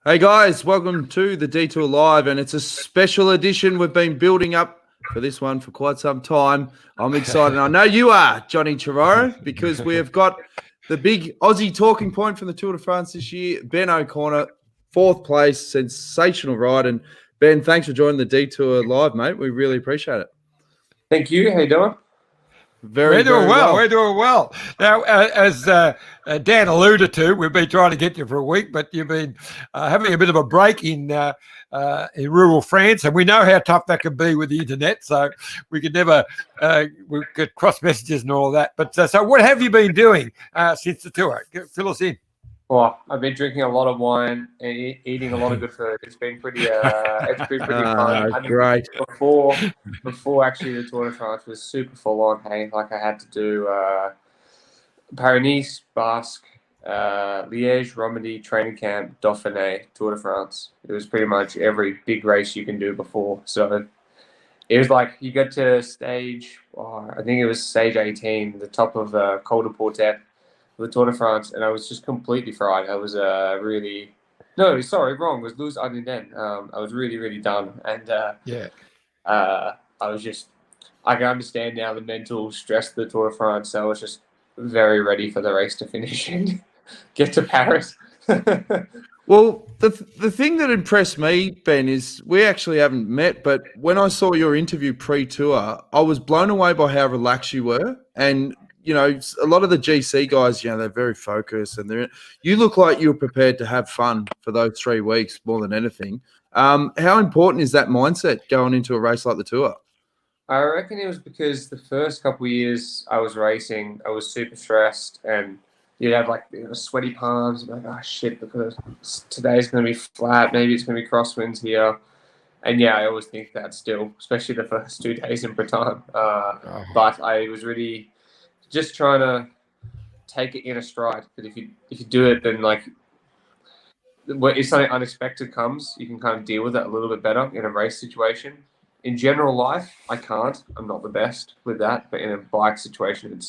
Hey guys, welcome to the Detour Live, and it's a special edition. We've been building up for this one for quite some time. I'm excited. I know you are, Johnny Trevorrow, because we have got the big Aussie talking point from the Tour de France this year, Ben O'Connor, fourth place, sensational ride. And Ben, thanks for joining the Detour Live, mate. We really appreciate it. Thank you. How you doing? We're doing well. Now, as Dan alluded to, we've been trying to get you for a week, but you've been having a bit of a break in rural France, and we know how tough that can be with the internet. So we could never we could cross messages and all of that. But so, what have you been doing since the tour? Fill us in. Well, I've been drinking a lot of wine and eating a lot of good food. It's been pretty fun. I mean, Great. Before actually the Tour de France was super full on. Hey, like I had to do Paris-Nice, Basque, Liège, Romandy, training camp, Dauphiné, Tour de France. It was pretty much every big race you can do before. So it was like you got to stage, I think it was stage 18, the top of Col de Portet, the Tour de France, and I was just completely fried. I was wrong. It was Luz Ardennes. I was really done, and I was just. I can understand now the mental stress of the Tour de France. So I was just very ready for the race to finish and get to Paris. Well, the thing that impressed me, Ben, is we actually haven't met, but when I saw your interview pre-tour, I was blown away by how relaxed you were. And, you know, a lot of the GC guys, you know, they're very focused, and you look like you were prepared to have fun for those 3 weeks more than anything. How important is that mindset going into a race like the Tour? I reckon it was because the first couple of years I was racing, I was super stressed, and you'd have like sweaty palms. Like, oh shit, because today's going to be flat. Maybe it's going to be crosswinds here. And yeah, I always think that still, especially the first 2 days in Bretagne. But I was really just trying to take it in a stride. Because if you do it, then like if something unexpected comes, you can kind of deal with it a little bit better in a race situation. In general life, I can't. I'm not the best with that. But in a bike situation,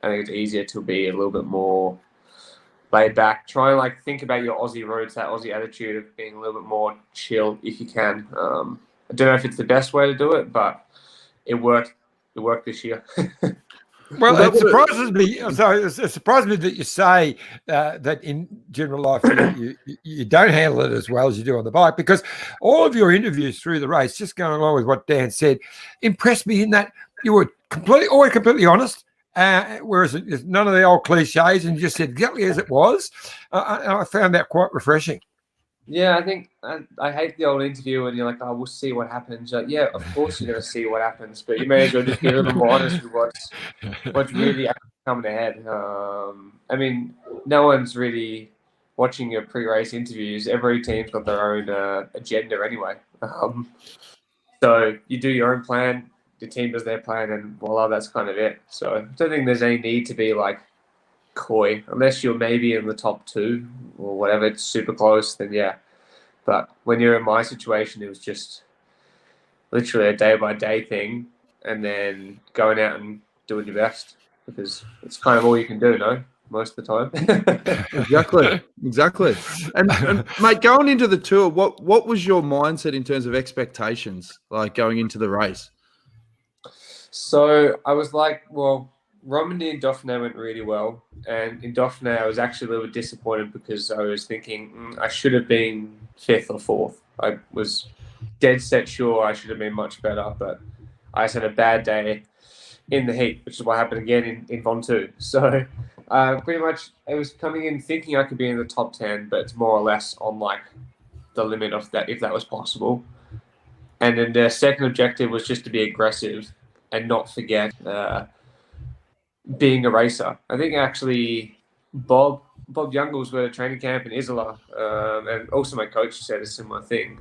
I think it's easier to be a little bit more laid back. Try and like think about your Aussie roots, that Aussie attitude of being a little bit more chill if you can. I don't know if it's the best way to do it, but it worked. It worked this year. Well, it surprises me. So it surprises me that you say that in general life you don't handle it as well as you do on the bike, because all of your interviews through the race, just going along with what Dan said, impressed me in that you were always completely honest. Whereas it's none of the old cliches, and you just said exactly as it was. I found that quite refreshing. Yeah, I think I hate the old interview and you're like, oh, we'll see what happens. Like, yeah, of course you're going to see what happens, but you may as well just be a little more honest with what's really coming ahead. I mean, no one's really watching your pre-race interviews. Every team's got their own agenda anyway. So you do your own plan, the team does their plan, and voila, that's kind of it. So I don't think there's any need to be like coy, unless you're maybe in the top 2 or whatever, it's super close, then yeah. But when you're in my situation, it was just literally a day-by-day thing, and then going out and doing your best, because it's kind of all you can do, no? Most of the time. Exactly. And mate, going into the Tour, what was your mindset in terms of expectations, like going into the race? So I was like, well, Romandy and Dauphiné went really well, and in Dauphiné I was actually a little bit disappointed because I was thinking I should have been 5th or 4th. I was dead set sure I should have been much better, but I just had a bad day in the heat, which is what happened again in Ventoux. So pretty much I was coming in thinking I could be in the top 10, but it's more or less on like the limit of that, if that was possible. And then the second objective was just to be aggressive and not forget being a racer. I think actually Bob Youngles was at a training camp in Isola, and also my coach said a similar thing.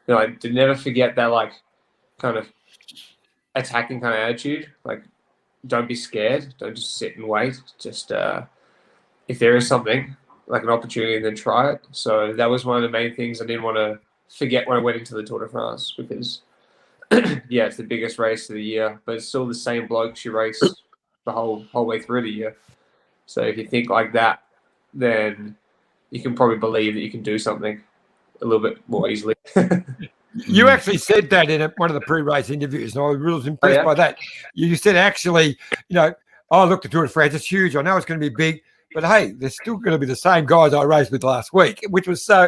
To never forget that like kind of attacking kind of attitude. Like, don't be scared. Don't just sit and wait. Just if there is something like an opportunity, then try it. So that was one of the main things I didn't want to forget when I went into the Tour de France, because yeah, it's the biggest race of the year, but it's still the same blokes you race the whole way through the year. So if you think like that, then you can probably believe that you can do something a little bit more easily. You actually said that in one of the pre-race interviews, and I was impressed yeah? by that. You said actually, oh, look, the Tour de France is huge. I know it's going to be big, but hey, they're still going to be the same guys I raced with last week, which was so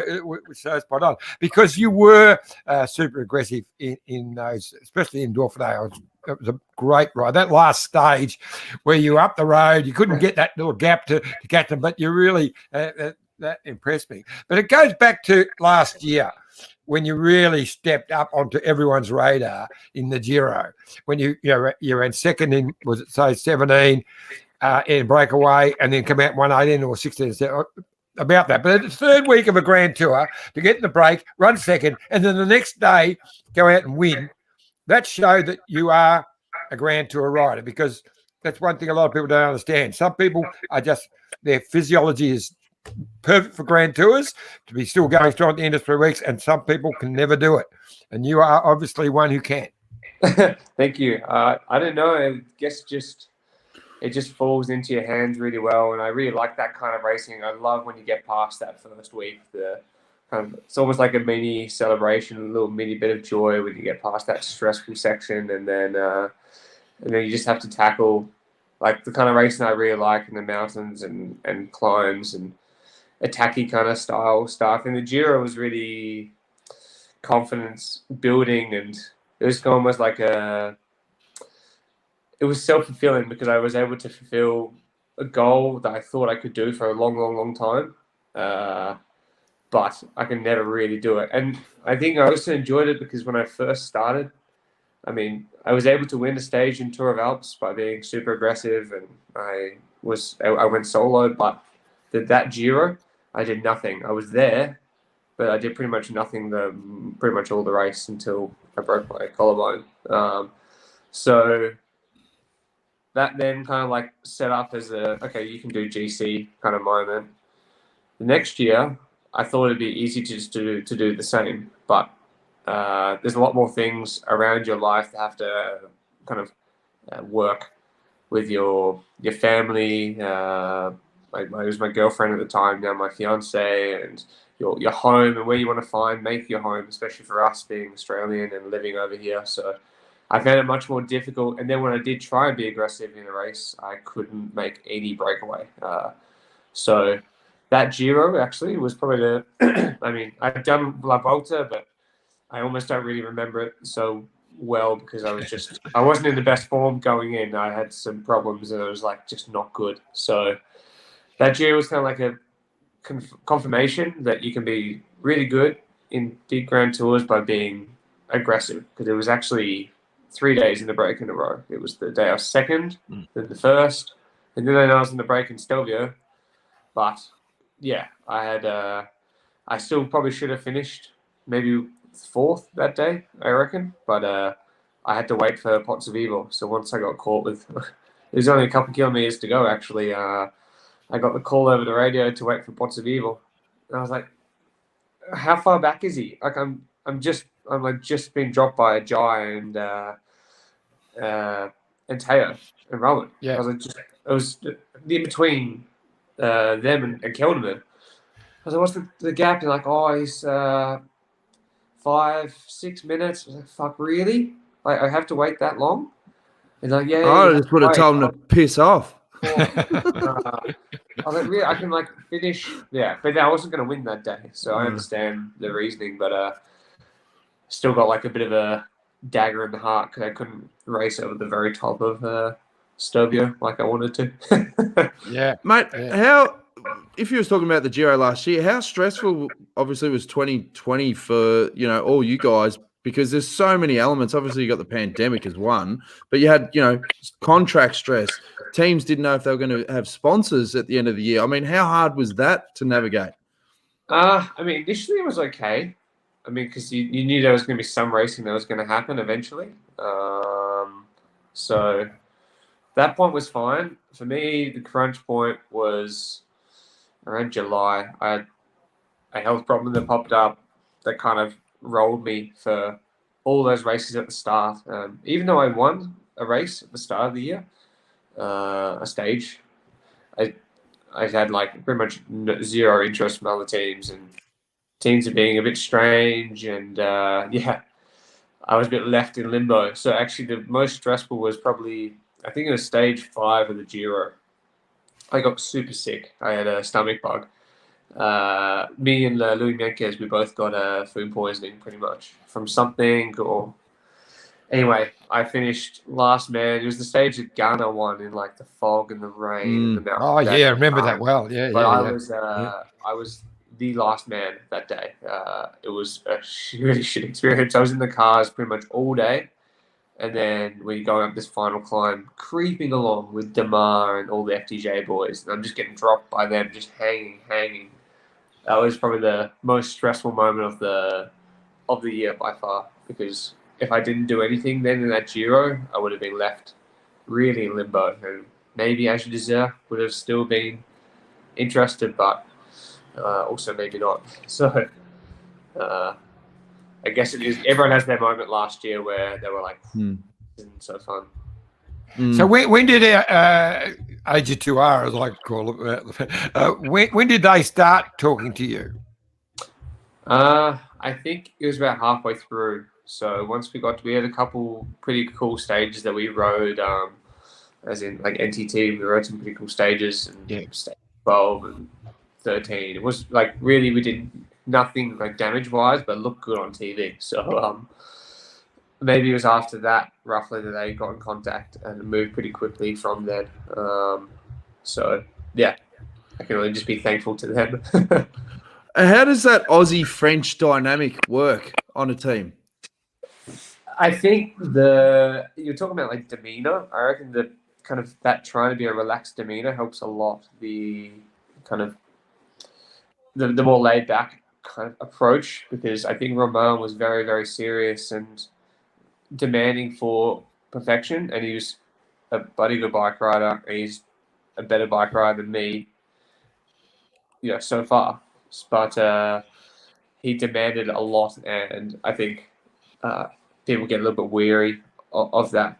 spot on, because you were super aggressive in those, especially in Dauphiné. It was a great ride. That last stage where you were up the road, you couldn't get that little gap to catch them, but you really that impressed me. But it goes back to last year, when you really stepped up onto everyone's radar in the Giro, when you ran second in, was it say 17 in breakaway, and then come out 118 or 16, about that. But it's the third week of a Grand Tour to get in the break, run second, and then the next day go out and win. That showed that you are a Grand Tour rider, because that's one thing a lot of people don't understand. Some people are just, their physiology is perfect for Grand Tours to be still going strong at the end of 3 weeks, and some people can never do it. And you are obviously one who can. Thank you. I don't know. I guess it just falls into your hands really well, and I really like that kind of racing. I love when you get past that first week. It's almost like a mini celebration, a little mini bit of joy when you get past that stressful section, and then you just have to tackle like the kind of racing I really like in the mountains and climbs and attacky kind of style stuff. And the Giro was really confidence building, and it was almost like it was self-fulfilling, because I was able to fulfill a goal that I thought I could do for a long, long, long time. But I can never really do it. And I think I also enjoyed it because when I first started, I mean, I was able to win a stage in Tour of Alps by being super aggressive, and I went solo, but that Giro, I did nothing. I was there, but I did pretty much nothing pretty much all the race until I broke my collarbone. So that then kind of like set up as okay, you can do GC kind of moment. The next year, I thought it'd be easy to just do the same, but there's a lot more things around your life that have to kind of work with your family. It was my girlfriend at the time, now my fiance, and your home and where you want to make your home, especially for us being Australian and living over here. So I found it much more difficult. And then when I did try and be aggressive in a race, I couldn't make any breakaway. So that Giro actually was probably I mean, I've done La Volta, but I almost don't really remember it so well, because I wasn't in the best form going in. I had some problems, and it was like just not good. So that Giro was kind of like a confirmation that you can be really good in big Grand Tours by being aggressive, because it was actually 3 days in the break in a row. It was the day I was second, then the first, and then I was in the break in Stelvio. But yeah, I still probably should have finished maybe fourth that day, I reckon. But I had to wait for Pozzovivo. So once I got caught with, it was only a couple of kilometers to go actually. I got the call over the radio to wait for Pozzovivo. And I was like, how far back is he? Like I'm just being dropped by Jai and Teo and Rowan. Yeah. I was like, it was in between them and Kelderman. I was like, what's the gap? And like, oh, he's 5-6 minutes. I was like, fuck, really? Like, I have to wait that long? And like, yeah. I just would have told him to piss off. I was like, really? I can like finish. Yeah, but I wasn't going to win that day. So I understand the reasoning, but still got like a bit of a dagger in the heart because I couldn't race over the very top of Stelvio like I wanted to. Yeah. Mate, how, if you was talking about the Giro last year, how stressful obviously was 2020 for, all you guys, because there's so many elements. Obviously you got the pandemic as one, but you had, contract stress. Teams didn't know if they were going to have sponsors at the end of the year. I mean, how hard was that to navigate? I mean, initially it was okay. I mean, because you knew there was going to be some racing that was going to happen eventually. So that point was fine. For me, the crunch point was around July. I had a health problem that popped up that kind of rolled me for all those races at the start. Even though I won a race at the start of the year, a stage, I had like pretty much zero interest from other teams, and teams are being a bit strange, and yeah, I was a bit left in limbo. So actually, the most stressful was probably, I think it was stage 5 of the Giro. I got super sick. I had a stomach bug. Me and Louis Menkes, we both got food poisoning pretty much from something. Or anyway, I finished last man. It was the stage that Ghana won in like the fog and the rain and the mountain. Oh yeah, I remember that well. Yeah, but yeah. I was the last man that day. It was a really shit experience. I was in the cars pretty much all day. And then we're going up this final climb, creeping along with Damar and all the FTJ boys. And I'm just getting dropped by them, just hanging. That was probably the most stressful moment of the year by far. Because if I didn't do anything then in that Giro, I would have been left really in limbo. And maybe As You Deserve would have still been interested, but also maybe not. So I guess it is. Everyone has their moment last year where they were like, "This isn't so fun." So when did AG2R, as I like to call it, when did they start talking to you? I think it was about halfway through. So once we had a couple pretty cool stages that we rode, as in like NTT, we rode some pretty cool stages, and stage 12 and 13. It was like really we did nothing like damage wise, but looked good on TV. So maybe it was after that roughly that they got in contact and moved pretty quickly from then. So yeah, I can only just be thankful to them. How does that Aussie French dynamic work on a team? I think you're talking about like demeanor. I reckon the kind of that trying to be a relaxed demeanor helps a lot. The kind of the more laid back kind of approach, because I think Romain was very, very serious and demanding for perfection, and he was a bloody good bike rider, and he's a better bike rider than me, so far. But he demanded a lot, and I think people get a little bit weary of that.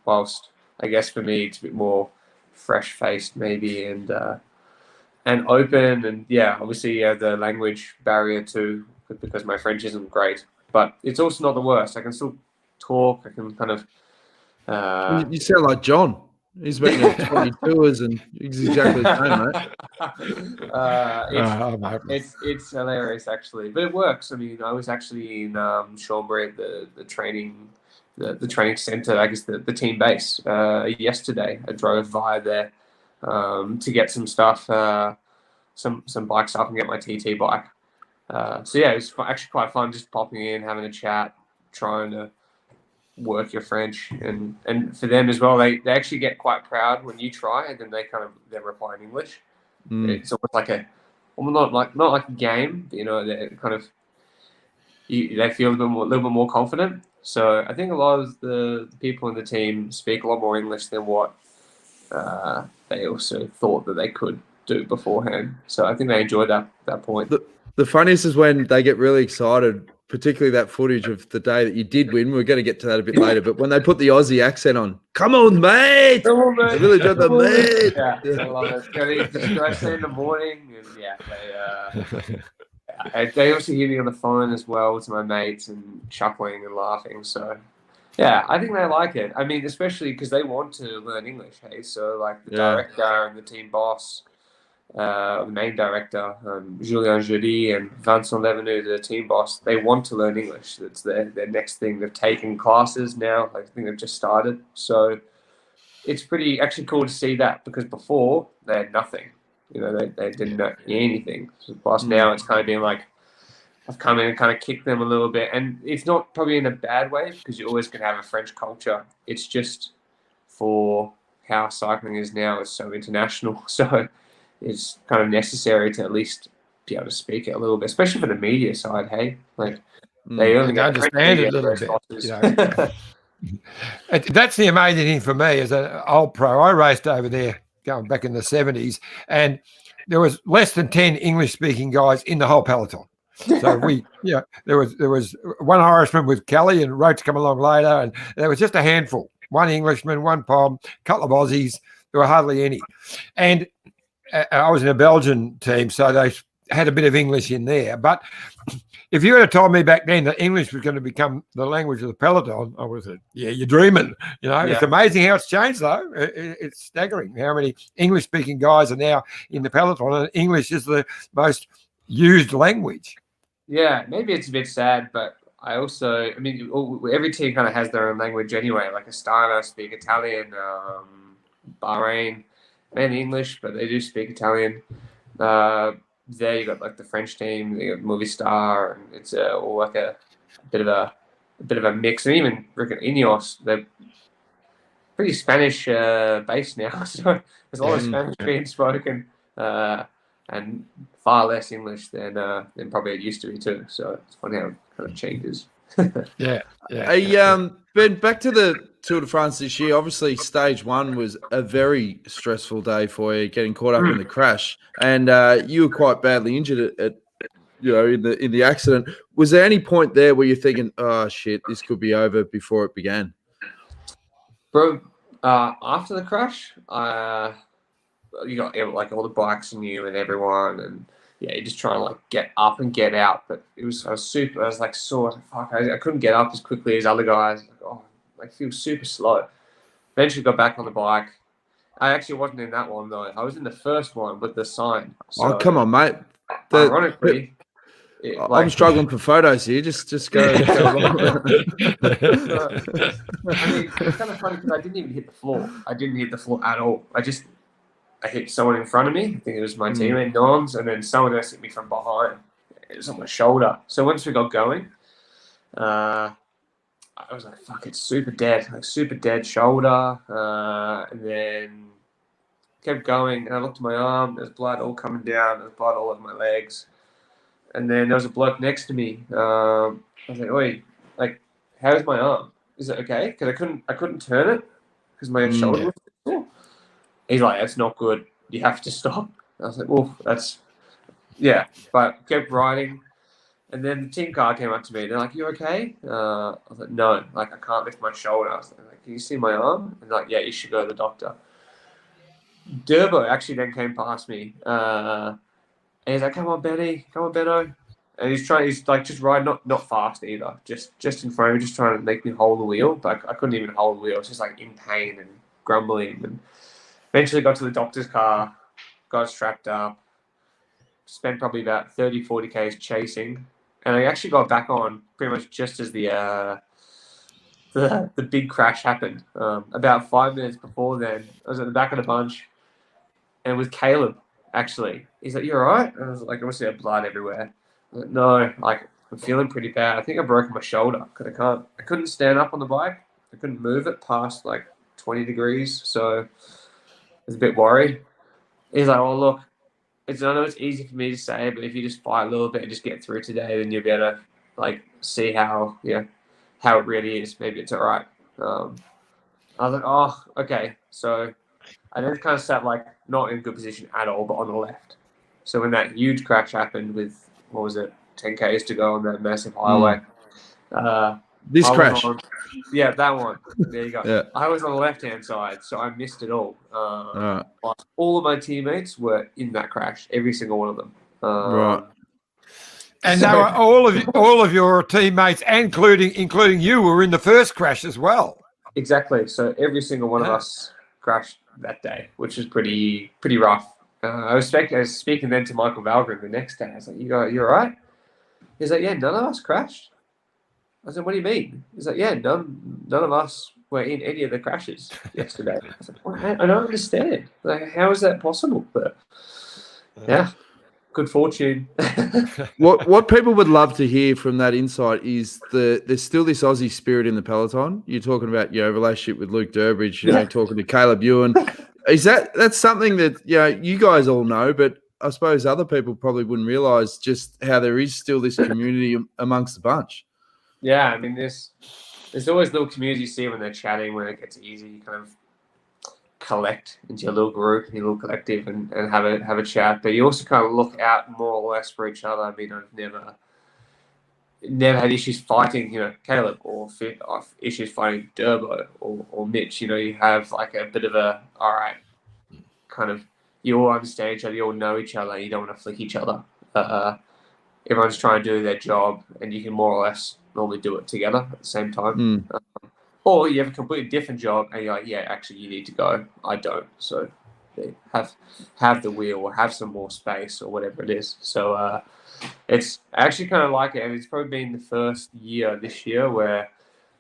Whilst I guess for me it's a bit more fresh-faced maybe, and open, and obviously the language barrier too, because my French isn't great, but it's also not the worst. I can still talk. I can kind of. You sound like John. He's been at 20 tours and he's exactly the same, mate. It's hilarious actually, but it works. I mean, I was actually in Chambray at the training. The training center, I guess the team base, yesterday. I drove via there to get some stuff, some bike stuff, and get my TT bike. So yeah, it was actually quite fun just popping in, having a chat, trying to work your French, and for them as well, they actually get quite proud when you try, and then they reply in English. It's almost like not like a game, but, they kind of they feel a little bit more confident. So I think a lot of the people in the team speak a lot more English than what they also thought that they could do beforehand. So I think they enjoyed that point. The funniest is when they get really excited, particularly that footage of the day that you did win. We're going to get to that a bit later, but when they put the Aussie accent on, come on, mate! Come on, mate! They really did the mate! Yeah, I love it. Going in the morning, and they also hear me on the phone as well to my mates and chuckling and laughing. So, yeah, I think they like it. I mean, especially because they want to learn English, hey? So, like, the director and the team boss, the main director, Julien Jeudi and Vincent Levenou, the team boss, they want to learn English. That's their next thing. They've taken classes now. I think they've just started. So, it's pretty actually cool to see that, because before, they had nothing. They didn't know anything. Plus now it's kind of been like, I've come in and kind of kicked them a little bit. And it's not probably in a bad way, because you're always going to have a French culture. It's just for how cycling is now, it's so international. So it's kind of necessary to at least be able to speak it a little bit, especially for the media side, hey? Like, they only understand it a little bit. That's the amazing thing for me as an old pro. I raced over there going back in the 70s, and there was less than 10 English-speaking guys in the whole peloton. So there was one Irishman with Kelly, and Roach come along later, and there was just a handful. One Englishman, one Pom, a couple of Aussies. There were hardly any. And I was in a Belgian team, so they had a bit of English in there. But if you had told me back then that English was going to become the language of the peloton, I would have said, yeah, you're dreaming. It's amazing how it's changed, though. It's staggering how many English-speaking guys are now in the peloton, and English is the most used language. Yeah, maybe it's a bit sad, but every team kind of has their own language anyway. Like Astana speak Italian, Bahrain, and English, but they do speak Italian. There you got like the French team, you got Movistar, and it's all like a bit of a mix. And even Ineos, they're pretty Spanish based now, so there's a lot of Spanish being spoken, and far less English than probably it used to be too. So it's funny how it kind of changes. Yeah. Ben, back to the Tour de France this year. Obviously, stage one was a very stressful day for you, getting caught up in the crash, and you were quite badly injured in the accident. Was there any point there where you're thinking, "Oh shit, this could be over" before it began? Bro, after the crash, you got like all the bikes and you and everyone, and yeah, you just try and like get up and get out. But I was like sore. Fuck, I couldn't get up as quickly as other guys. I feel super slow. Eventually got back on the bike. I actually wasn't in that one though. I was in the first one with the sign. So, come on, mate. Ironically, I'm struggling for photos here. Just go. I mean, it's kind of funny because I didn't even hit the floor. I didn't hit the floor at all. I hit someone in front of me. I think it was my teammate Nons, and then someone else hit me from behind. It was on my shoulder. So once we got going, I was like, "Fuck, it's super dead shoulder." And then kept going, and I looked at my arm. There's blood all coming down. There's blood all over my legs. And then there was a bloke next to me. I was like, "Oi, like, how's my arm? Is it okay?" Because I couldn't turn it because my shoulder was sore. He's like, "That's not good. You have to stop." I was like, "Well, that's But I kept riding. And then the team car came up to me. They're like, "You okay?" I was like, "No, like I can't lift my shoulder." I was like, "Can you see my arm?" And like, "Yeah, you should go to the doctor." Durbo actually then came past me. And he's like, "Come on, Benny. Come on, Benno." And he's like just riding, not fast either. Just in front of me, just trying to make me hold the wheel. But I couldn't even hold the wheel. I was just like in pain and grumbling. And eventually got to the doctor's car, got strapped up, spent probably about 30, 40 Ks chasing. And I actually got back on pretty much just as the big crash happened. About 5 minutes before then, I was at the back of the bunch, and with Caleb, actually. He's like, "You all right?" And I was like, "Obviously, I have blood everywhere." I was like, "No, like I'm feeling pretty bad. I think I broke my shoulder because I couldn't stand up on the bike. I couldn't move it past like 20 degrees, so I was a bit worried." He's like, "Well, look, I know it's easy for me to say, but if you just fight a little bit and just get through today, then you'll be able to like see how it really is. Maybe it's all right." I was like, "Oh, okay." So I then kind of sat like not in a good position at all, but on the left. So when that huge crash happened with, what was it, 10 Ks to go on that massive highway. This crash. Yeah, that one. There you go. Yeah. I was on the left-hand side, so I missed it all. All of my teammates were in that crash, every single one of them. Right. And so, all of your teammates, including you, were in the first crash as well. Exactly. So every single one of us crashed that day, which was pretty rough. I was speaking then to Michael Valgren the next day. I was like, "You all right?" He's like, "Yeah, none of us crashed." I said, "What do you mean?" He's like, "Yeah, none of us were in any of the crashes yesterday." I was like, "Well, I don't understand. Like, how is that possible?" But yeah, good fortune. What people would love to hear from that insight is there's still this Aussie spirit in the peloton. You're talking about your relationship with Luke Durbridge, talking to Caleb Ewan. Is that's something that you guys all know, but I suppose other people probably wouldn't realise just how there is still this community amongst the bunch. Yeah, I mean, there's always little communities you see when they're chatting, when it gets easy, you kind of collect into your little group, your little collective, and have a chat. But you also kind of look out more or less for each other. I mean, I've never had issues fighting, Caleb, or issues fighting Durbo or Mitch. You have like a bit of a, all right, kind of you all understand each other, you all know each other, and you don't want to flick each other. Everyone's trying to do their job, and you can more or less normally do it together at the same time. Or you have a completely different job, and you're like, yeah, actually, you need to go. I don't. So have the wheel or have some more space or whatever it is. So it's I actually kind of like it, and it's probably been the first year this year where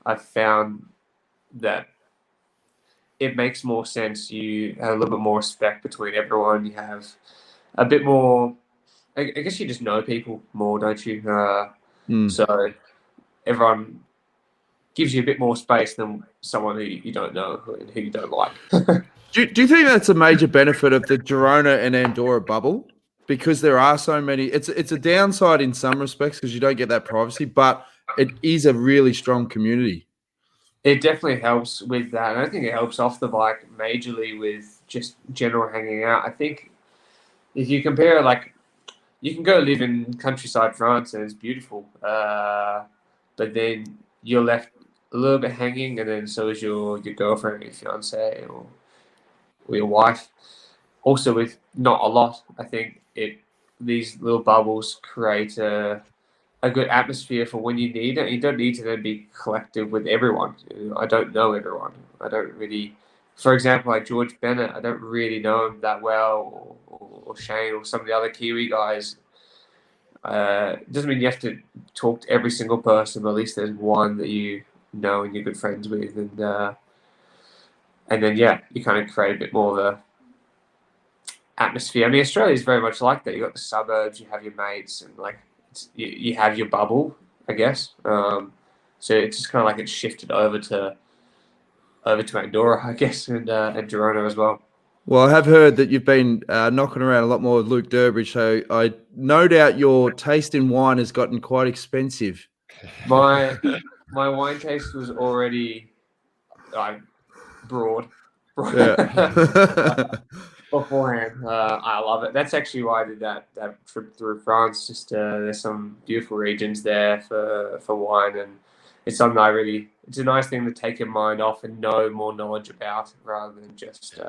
I've found that it makes more sense. You have a little bit more respect between everyone. You have a bit more. I guess you just know people more, don't you? So everyone gives you a bit more space than someone who you don't know and who you don't like. Do you think that's a major benefit of the Girona and Andorra bubble? Because there are so many, it's a downside in some respects because you don't get that privacy, but it is a really strong community. It definitely helps with that. I don't think it helps off the bike majorly with just general hanging out. I think if you compare, like, you can go live in countryside France and it's beautiful, but then you're left a little bit hanging, and then so is your girlfriend, your fiance, or your wife. Also, with not a lot, I think these little bubbles create a good atmosphere for when you need it. You don't need to then be collective with everyone. I don't know everyone. I don't really, for example, like George Bennett, I don't really know him that well, or Shane, or some of the other Kiwi guys. It doesn't mean you have to talk to every single person, but at least there's one that you know and you're good friends with, and then you kind of create a bit more of a atmosphere. I mean, Australia is very much like that. You got the suburbs, you have your mates, and like you have your bubble, I guess. So it's just kind of like it's shifted over to Andorra, I guess, and Girona as well. Well, I have heard that you've been knocking around a lot more with Luke Durbridge, so I no doubt your taste in wine has gotten quite expensive. My wine taste was already broad. Yeah. Beforehand. I love it. That's actually why I did that trip through France. Just there's some beautiful regions there for wine, and it's something it's a nice thing to take your mind off and know more knowledge about, rather than just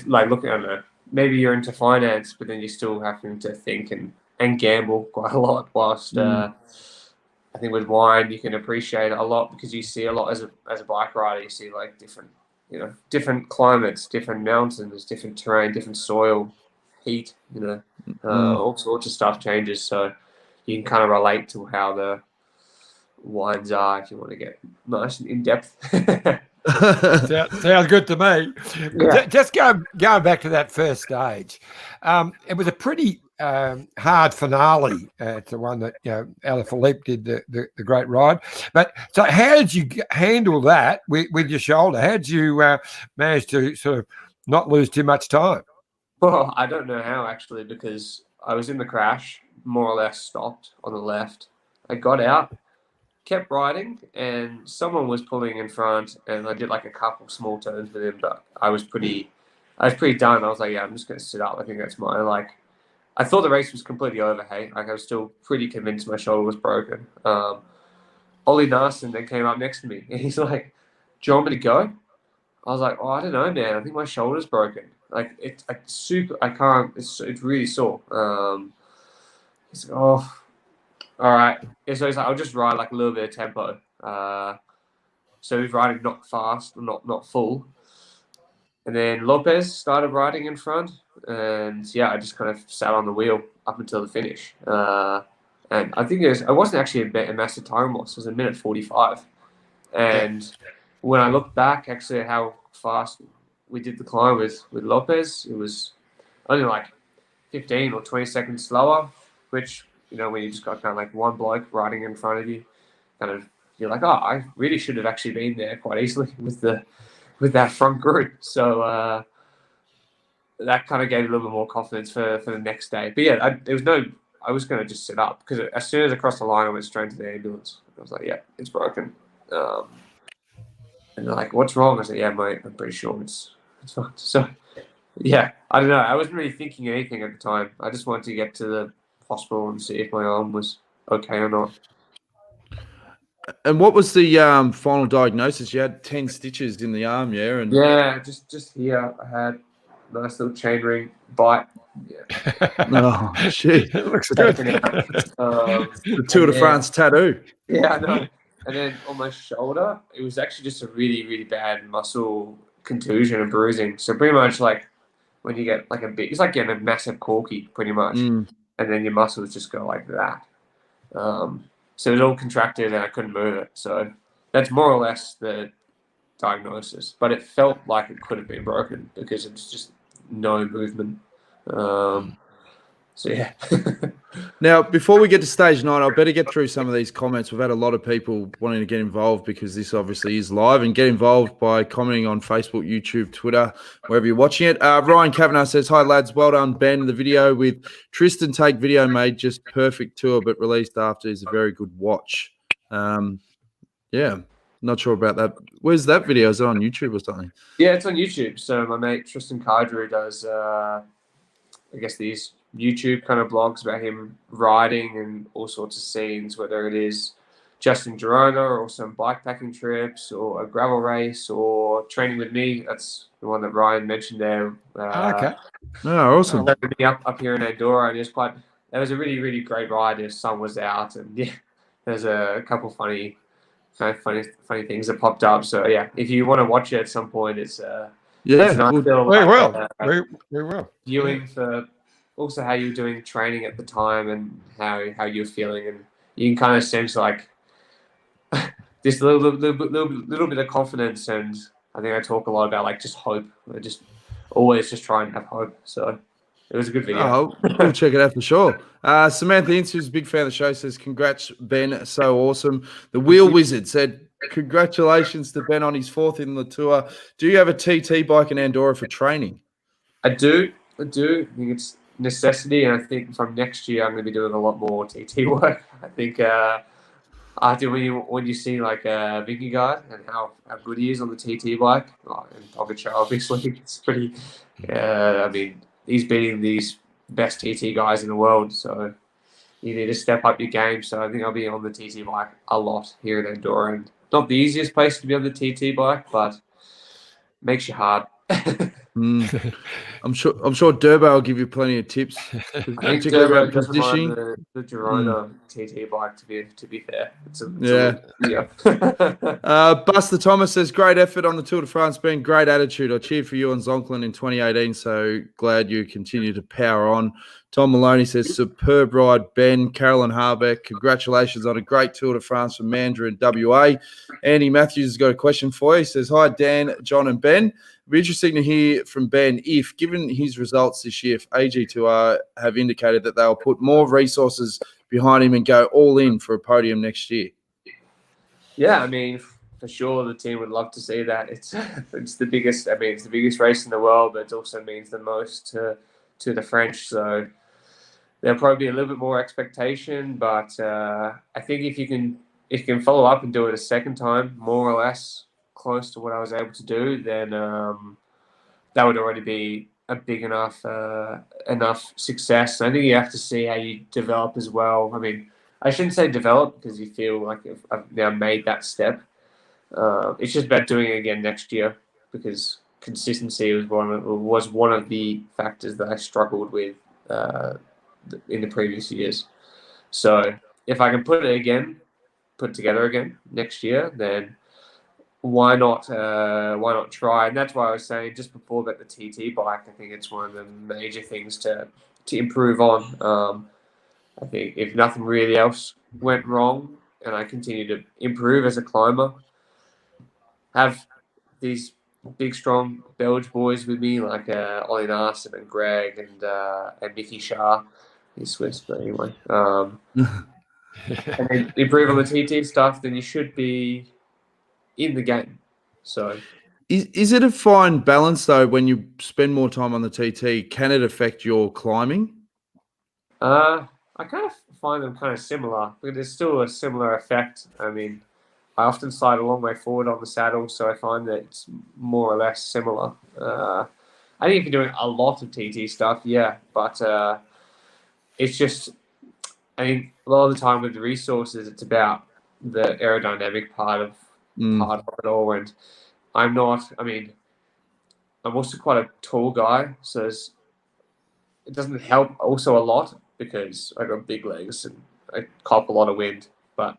like looking, I don't know, maybe you're into finance, but then you're still having to think and gamble quite a lot. Whilst I think with wine you can appreciate it a lot because you see a lot as a bike rider. You see like different climates, different mountains, different terrain, different soil, heat. All sorts of stuff changes. So you can kind of relate to how the wines are if you want to get nice and in depth. Sounds good to me. Yeah. Just going back to that first stage, it was a pretty hard finale. It's the one that Alaphilippe did the great ride. But so, how did you handle that with your shoulder? How did you manage to sort of not lose too much time? Well, I don't know how actually, because I was in the crash, more or less stopped on the left. I got out, kept riding, and someone was pulling in front, and I did like a couple small turns with him, but I was pretty done. I was like, yeah, I'm just going to sit up. I think that's I thought the race was completely over, hey. Like, I was still pretty convinced my shoulder was broken. Ollie Narson then came up next to me, and he's like, do you want me to go? I was like, oh, I don't know, man. I think my shoulder's broken. Like, it's I can't, it's really sore. He's like, oh, all right. Yeah, so he's like, I'll just ride like a little bit of tempo. So he's riding not fast, not full. And then Lopez started riding in front. And yeah, I just kind of sat on the wheel up until the finish. And I think it wasn't actually a massive time loss. It was a minute 45. And when I look back actually at how fast we did the climb with Lopez, it was only like 15 or 20 seconds slower, which, when you just got kind of like one bloke riding in front of you, kind of, you're like, oh, I really should have actually been there quite easily with that front group. So that kind of gave a little bit more confidence for the next day. But yeah, I was going to just sit up because as soon as I crossed the line, I went straight to the ambulance. I was like, yeah, it's broken. And they're like, what's wrong? I said, yeah, mate, I'm pretty sure it's fine. So yeah, I don't know. I wasn't really thinking anything at the time. I just wanted to get to the hospital and see if my arm was okay or not. And what was the final diagnosis? You had 10 stitches in the arm, yeah? And yeah, just here. I had nice little chainring bite. Oh, shit. It looks good. The Tour de France tattoo. Yeah, I know. And then on my shoulder, it was actually just a really, really bad muscle contusion and bruising. So pretty much like when you get like it's like getting a massive corky, pretty much. Mm. And then your muscles just go like that. So it was all contracted and I couldn't move it. So that's more or less the diagnosis. But it felt like it could have been broken because it's just no movement. So yeah. Now, before we get to stage 9, I better get through some of these comments. We've had a lot of people wanting to get involved because this obviously is live, and get involved by commenting on Facebook, YouTube, Twitter, wherever you're watching it. Ryan Kavanagh says, "Hi lads, well done, Ben. The video with Tristan Take video made just perfect tour, but released after is a very good watch." Yeah, not sure about that. Where's that video? Is it on YouTube or something? Yeah, it's on YouTube. So my mate Tristan Kydrew does, I guess, these YouTube kind of blogs about him riding and all sorts of scenes, whether it is just in Girona or some bikepacking trips or a gravel race or training with me. That's the one that Ryan mentioned there. Okay. Oh, awesome. Up here in Andorra, and that was a really, really great ride. The sun was out, and yeah, there's a couple funny things that popped up. So yeah, if you want to watch it at some point, it's nice we will. Viewing for also how you were doing training at the time and how you're feeling, and you can kind of sense like this little bit of confidence. And I think I talk a lot about like just hope. I just always just try and have hope. So it was a good video. Oh, we'll check it out for sure. Samantha Ince, who's a big fan of the show, says, "Congrats, Ben. So awesome." The Wheel Wizard said, "Congratulations to Ben on his 4th in the tour. Do you have a TT bike in Andorra for training?" I do. I think it's necessity, and I think from next year I'm going to be doing a lot more TT work. I think after when you see like Vicky guy and how good he is on the TT bike, and Pogacar obviously, it's pretty. I mean, he's beating these best TT guys in the world, so you need to step up your game. So I think I'll be on the TT bike a lot here in Andorra, and not the easiest place to be on the TT bike, but makes you hard. I'm sure Durbo will give you plenty of tips, I think particularly around doesn't positioning. mind the Girona TT bike, to be fair. Yeah. Buster Thomas says, "Great effort on the Tour de France, Ben. Great attitude. I cheered for you on Zonklin in 2018, so glad you continue to power on." Tom Maloney says, "Superb ride, Ben." Carolyn Harbeck, "Congratulations on a great Tour de France from Mandurah and WA." Andy Matthews has got a question for you. He says, "Hi, Dan, John and Ben. It'd be interesting to hear from Ben if, given his results this year, if AG2R have indicated that they'll put more resources behind him and go all in for a podium next year." Yeah, I mean, for sure, the team would love to see that. It's the biggest. I mean, it's the biggest race in the world, but it also means the most to the French. So there'll probably be a little bit more expectation, but I think if you can follow up and do it a second time, more or less close to what I was able to do, then that would already be a big enough success. And I think you have to see how you develop as well. I mean, I shouldn't say develop because you feel like I've now made that step. It's just about doing it again next year because consistency was one of the factors that I struggled with in the previous years. So if I can put it together again next year, then why not try? And that's why I was saying just before about the TT bike, I think it's one of the major things to improve on. I think if nothing really else went wrong and I continue to improve as a climber, have these big, strong Belge boys with me like Ollie Narson and Greg and Mickey Shah. He's Swiss, but anyway. And then improve on the TT stuff, then you should be in the game. So, is it a fine balance though when you spend more time on the TT? Can it affect your climbing? I kind of find them kind of similar, but there's still a similar effect. I mean, I often slide a long way forward on the saddle, so I find that it's more or less similar. I think if you're doing a lot of TT stuff, yeah, but it's just, I think a lot of the time with the resources, it's about the aerodynamic part of it all, and I'm not I'm also quite a tall guy, so it doesn't help also a lot because I got big legs and I cop a lot of wind. But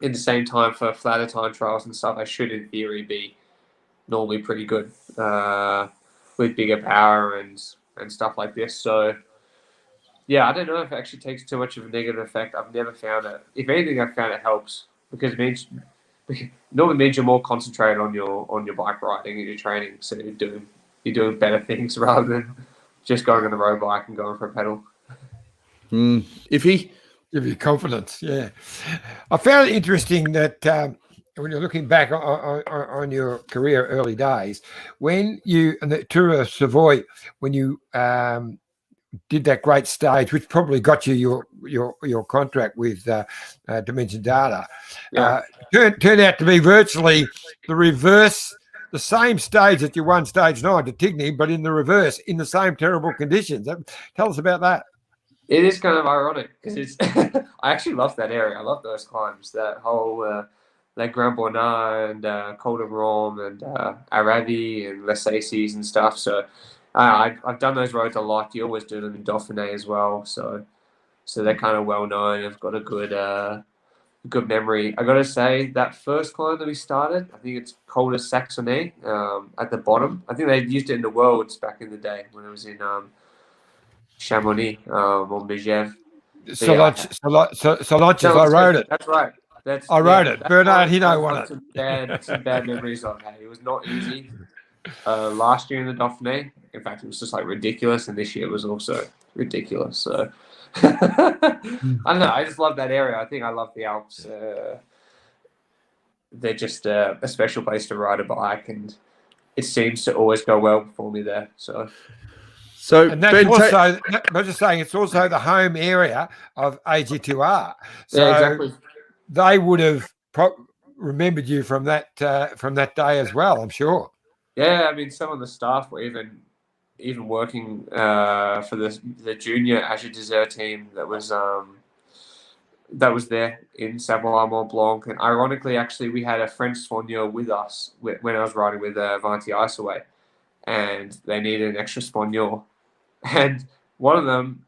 in the same time, for flatter time trials and stuff, I should in theory be normally pretty good with bigger power and stuff like this. So yeah, I don't know if it actually takes too much of a negative effect. I've never found it. If anything, I've found it helps because it means normally means you're more concentrated on your bike riding and your training, so you're doing better things rather than just going on the road bike and going for a pedal. If he give you confidence, yeah. I found it interesting that when you're looking back on your career early days, when you and the Tour of Savoy, when you did that great stage, which probably got you your contract with Dimension Data, turned out to be virtually the reverse, the same stage that you won stage 9 to Tigny, but in the reverse, in the same terrible conditions. Tell us about that. It is kind of ironic because it's. I actually love that area. I love those climbs. That whole like Grand Bornand and Col de Rome and Aravi and Les Aces and stuff. So I've done those roads a lot. You always do them in Dauphiné as well. So they're kind of well known. I've got a good memory. I got to say that first climb that we started, I think it's Col de Saxonnet at the bottom. I think they used it in the Worlds back in the day when it was in Chamonix or Megève. Solanches, I rode it. That's right. I rode it. Bernard Hinault won it. Some bad memories of it. It was not easy. Last year in the Dauphiné, in fact, it was just like ridiculous, and this year was also ridiculous. So I don't know. I just love that area. I think I love the Alps. They're just a special place to ride a bike, and it seems to always go well for me there. So and that's also, I'm just saying, it's also the home area of AG2R. So yeah, exactly. They would have remembered you from that day as well, I'm sure. Yeah, I mean, some of the staff were even working for the junior Azure Dessert team that was there in Savoie Mont Blanc. And ironically, actually, we had a French soigneur with us when I was riding with Vanti Isaway, and they needed an extra soigneur. And one of them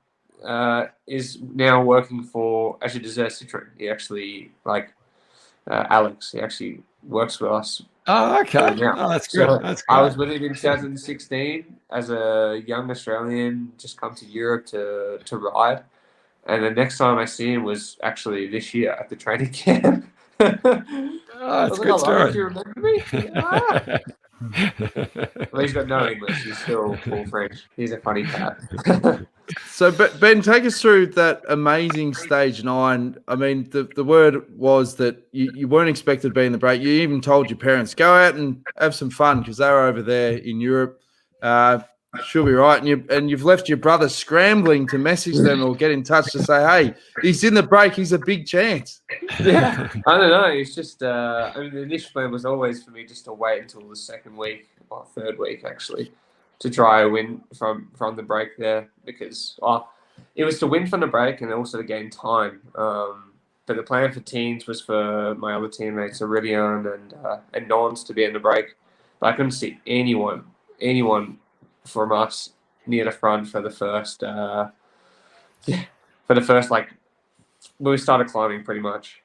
is now working for Azure Dessert Citroën. He actually, Alex, he actually works with us. Oh, okay. Oh, that's good. So that's good. I was with him in 2016 as a young Australian, just come to Europe to ride. And the next time I see him was actually this year at the training camp. Oh, that's a good story. Do you remember me? Yeah. Well, he's got no English. He's still full French. He's a funny cat. So, Ben, take us through that amazing stage 9. I mean, the word was that you weren't expected to be in the break. You even told your parents, go out and have some fun because they were over there in Europe. She'll be right. And you've left your brother scrambling to message them or get in touch to say, hey, he's in the break. He's a big chance. Yeah, I don't know. It's just, I mean, the initial plan was always for me just to wait until the second week or third week, actually, to try a win from the break there because it was to win from the break and also to gain time. But the plan for teens was for my other teammates, Aurelian and Nons, to be in the break. But I couldn't see anyone from us near the front for the first, when we started climbing pretty much.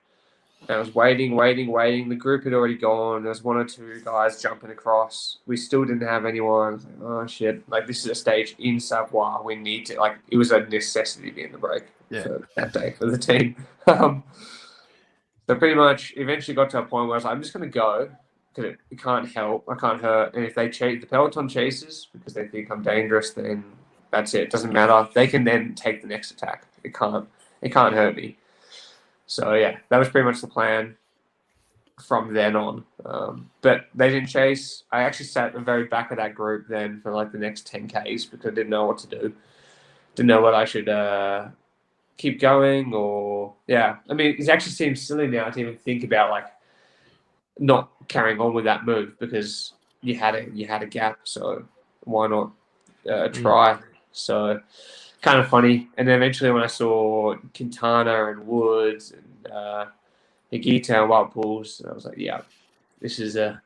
And I was waiting. The group had already gone. There was one or two guys jumping across. We still didn't have anyone. I was like, oh, shit. Like, this is a stage in Savoie. We need to, it was a necessity to be in the break for that day for the team. So pretty much eventually got to a point where I was like, I'm just going to go because it can't help. I can't hurt. And if they chase, the peloton chases because they think I'm dangerous, then that's it. It doesn't matter. They can then take the next attack. It can't hurt me. So, yeah, that was pretty much the plan from then on. But they didn't chase. I actually sat at the very back of that group then for the next 10Ks because I didn't know what to do. Didn't know what I should keep going or, yeah. I mean, it actually seems silly now to even think about, not carrying on with that move because you had a gap. So why not try? So kind of funny. And then eventually when I saw Quintana and Woods and Higuita and White Bulls, I was like, yeah, this is a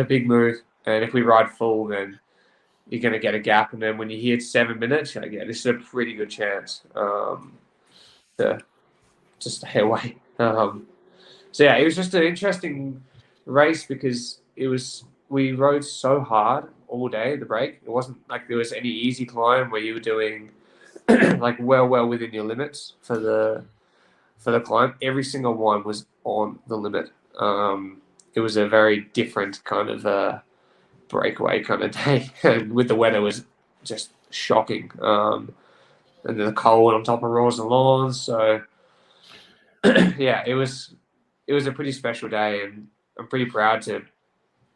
big move. And if we ride full, then you're going to get a gap. And then when you hit 7 minutes, you're like, yeah, this is a pretty good chance to stay away. So yeah, it was just an interesting race because we rode so hard all day, the break. It wasn't like there was any easy climb where you were doing like well within your limits for the climb. Every single one was on the limit. It was a very different kind of breakaway kind of day, and with the weather was just shocking. And then the cold on top of Raws and Lawns. So yeah, it was a pretty special day, and I'm pretty proud to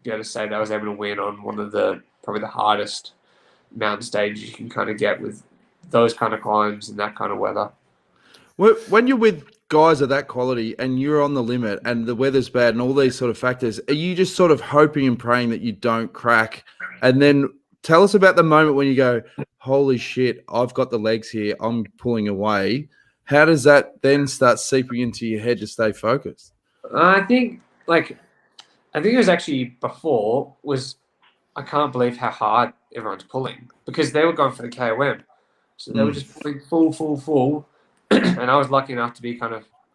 be able to say that I was able to win on one of probably the hardest mountain stages you can kind of get with those kind of climbs and that kind of weather. When you're with guys of that quality and you're on the limit and the weather's bad and all these sort of factors, are you just sort of hoping and praying that you don't crack? And then tell us about the moment when you go, holy shit, I've got the legs here, I'm pulling away. How does that then start seeping into your head to stay focused? I think it was actually before I can't believe how hard everyone's pulling because they were going for the KOM. So they were just pulling full. And I was lucky enough to be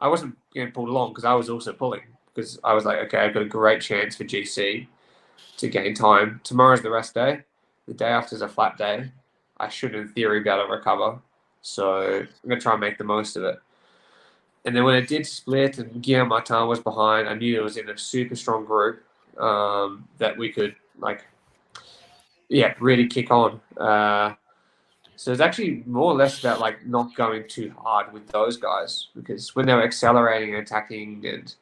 I wasn't getting pulled along because I was also pulling because I was like, okay, I've got a great chance for GC to gain time. Tomorrow's the rest day. The day after is a flat day. I should, in theory, be able to recover. So I'm going to try and make the most of it. And then when it did split and Guillaume Martin was behind, I knew it was in a super strong group that we could, really kick on. So it's actually more or less about not going too hard with those guys because when they were accelerating and attacking, and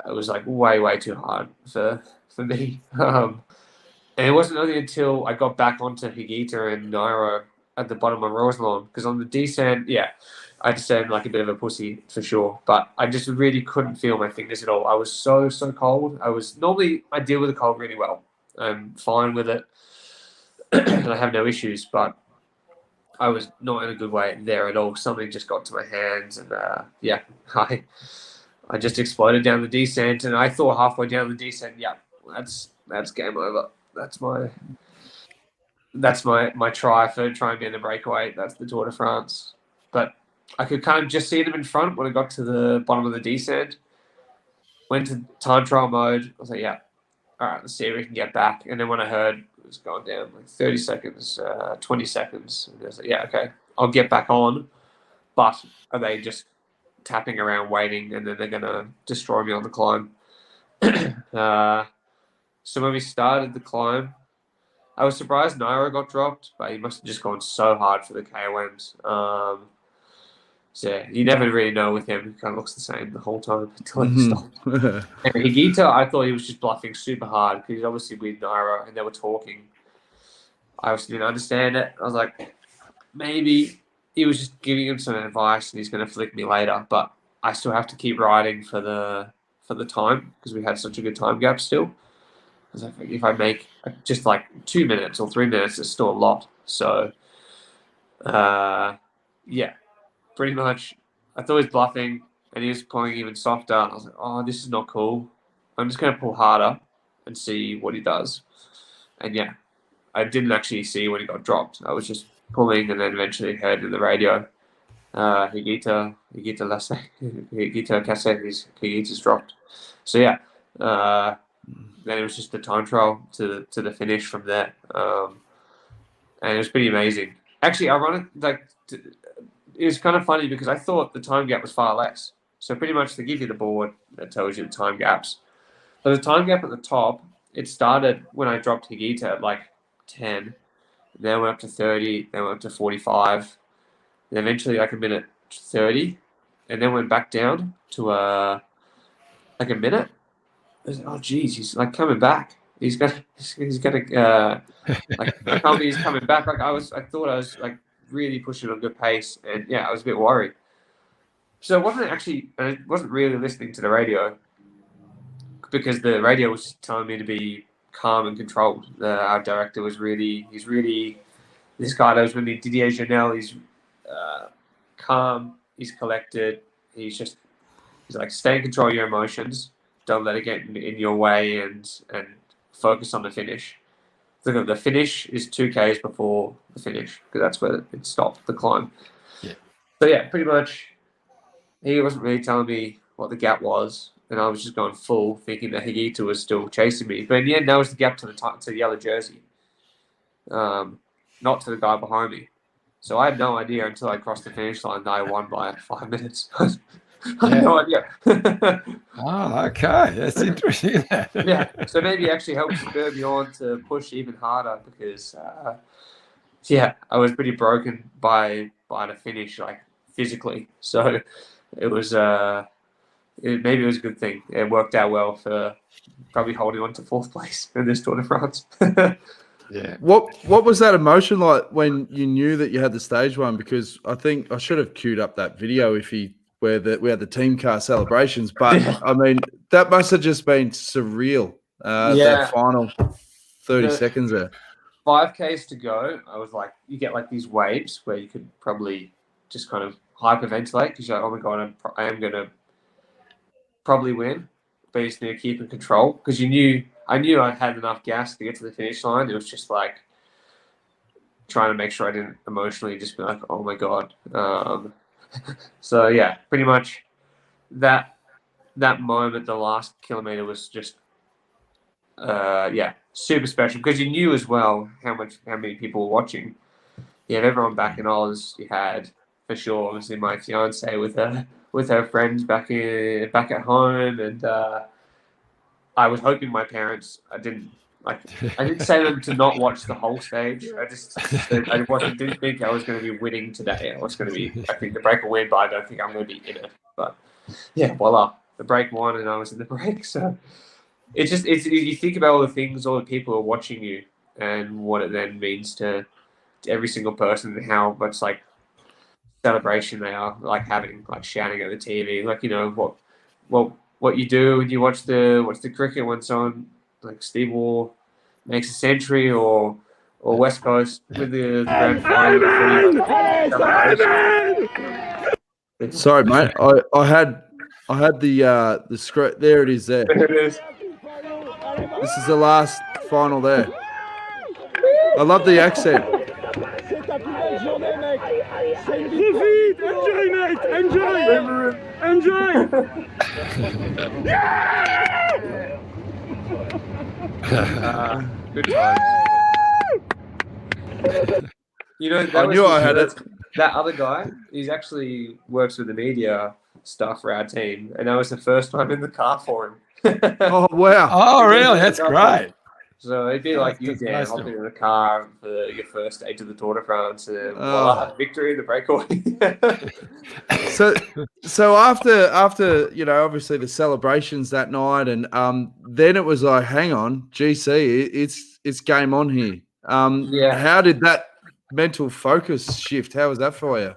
it was way too hard for me. And it wasn't only until I got back onto Higita and Nairo at the bottom of Roselawn because on the descent, I descended like a bit of a pussy for sure, but I just really couldn't feel my fingers at all. I was so cold. I deal with the cold really well. I'm fine with it, and I have no issues, but I was not in a good way there at all. Something just got to my hands, and I just exploded down the descent. And I thought halfway down the descent, that's game over. That's my try for trying to be in the breakaway. That's the Tour de France. But I could kind of just see them in front when I got to the bottom of the descent. Went to time trial mode. I was like, all right, let's see if we can get back. And then when I heard it was going down 30 seconds, 20 seconds, and I was like, okay, I'll get back on. But are they just tapping around waiting and then they're going to destroy me on the climb? So when we started the climb, I was surprised Nairo got dropped, but he must have just gone so hard for the KOMs. So you never really know with him. He kind of looks the same the whole time until he stopped. And Higita, I thought he was just bluffing super hard because he's obviously with Nairo and they were talking. I obviously didn't understand it. I was like, maybe he was just giving him some advice and he's going to flick me later. But I still have to keep riding for the time because we had such a good time gap still. I was like, if I make just 2 minutes or 3 minutes, it's still a lot. So, pretty much, I thought he was bluffing and he was pulling even softer. I was like, oh, this is not cool. I'm just going to pull harder and see what he does. And I didn't actually see when he got dropped. I was just pulling and then eventually heard in the radio, Higita Higita's dropped. So then it was just the time trial to the finish from there. And it was pretty amazing. Actually, ironic, it was kind of funny because I thought the time gap was far less. So pretty much they give you the board that tells you the time gaps. But the time gap at the top, it started when I dropped Higita at 10. Then went up to 30. Then went up to 45. And eventually a minute 30. And then went back down to a minute. I was like, oh, geez, he's coming back. He's gonna I can't believe he's coming back. I thought I was really pushing on a good pace, and I was a bit worried. So I wasn't really listening to the radio because the radio was telling me to be calm and controlled. Our director was he's really this guy that was with me, Didier Janel. He's calm, he's collected. He's stay in control of your emotions. Don't let it get in your way and focus on the finish. The finish is 2Ks before the finish because that's where it stopped the climb. Yeah. So yeah, pretty much he wasn't really telling me what the gap was, and I was just going full, thinking that Higita was still chasing me. But in the end, that was the gap to the yellow jersey, not to the guy behind me. So I had no idea until I crossed the finish line that I won by 5 minutes. I had no idea. Oh, okay. That's interesting. Yeah. So maybe it actually helped spur me on to push even harder because, I was pretty broken by the finish, like physically. So it was, maybe it was a good thing. It worked out well for probably holding on to 4th place in this Tour de France. Yeah. What was that emotion like when you knew that you had the stage one? Because I think I should have queued up that video where we had the team car celebrations. But I mean, that must have just been surreal. That final 30 seconds there. 5Ks to go. I was like, you get like these waves where you could probably just kind of hyperventilate because you're like, oh my god, I am gonna probably win, but you just need to keep in control because I knew I had enough gas to get to the finish line. It was just like trying to make sure I didn't emotionally just be like, oh my god. So yeah, pretty much that moment, the last kilometer was just super special because you knew as well how many people were watching. You had everyone back in Oz. You had for sure, obviously, my fiance with her friends back at home, and I was hoping my parents. I didn't say them to not watch the whole stage. I just said didn't think I was going to be winning today. I think the break will win, but I don't think I'm going to be in it. But yeah, voila, the break won, and I was in the break. So it's you think about all the things, all the people who are watching you, and what it then means to every single person, and how much like celebration they are like having, like shouting at the TV, like what you do when you watch the cricket when someone like Steve Waugh makes a century or West Coast with the grand final. Sorry, mate. I had the script. There it is. There. There it is. This is the last final there. I love the accent. Enjoy. Good times. You know, I knew I had it. That other guy, he's actually works with the media stuff for our team, and that was the first time in the car for him. Oh wow! Oh really? That's great. So it'd be like you, Dan, nice hopping in the car for your first stage of the Tour de France, and voila, victory in the breakaway. So after obviously the celebrations that night, and then it was like, hang on, GC, it's game on here. How did that mental focus shift? How was that for you?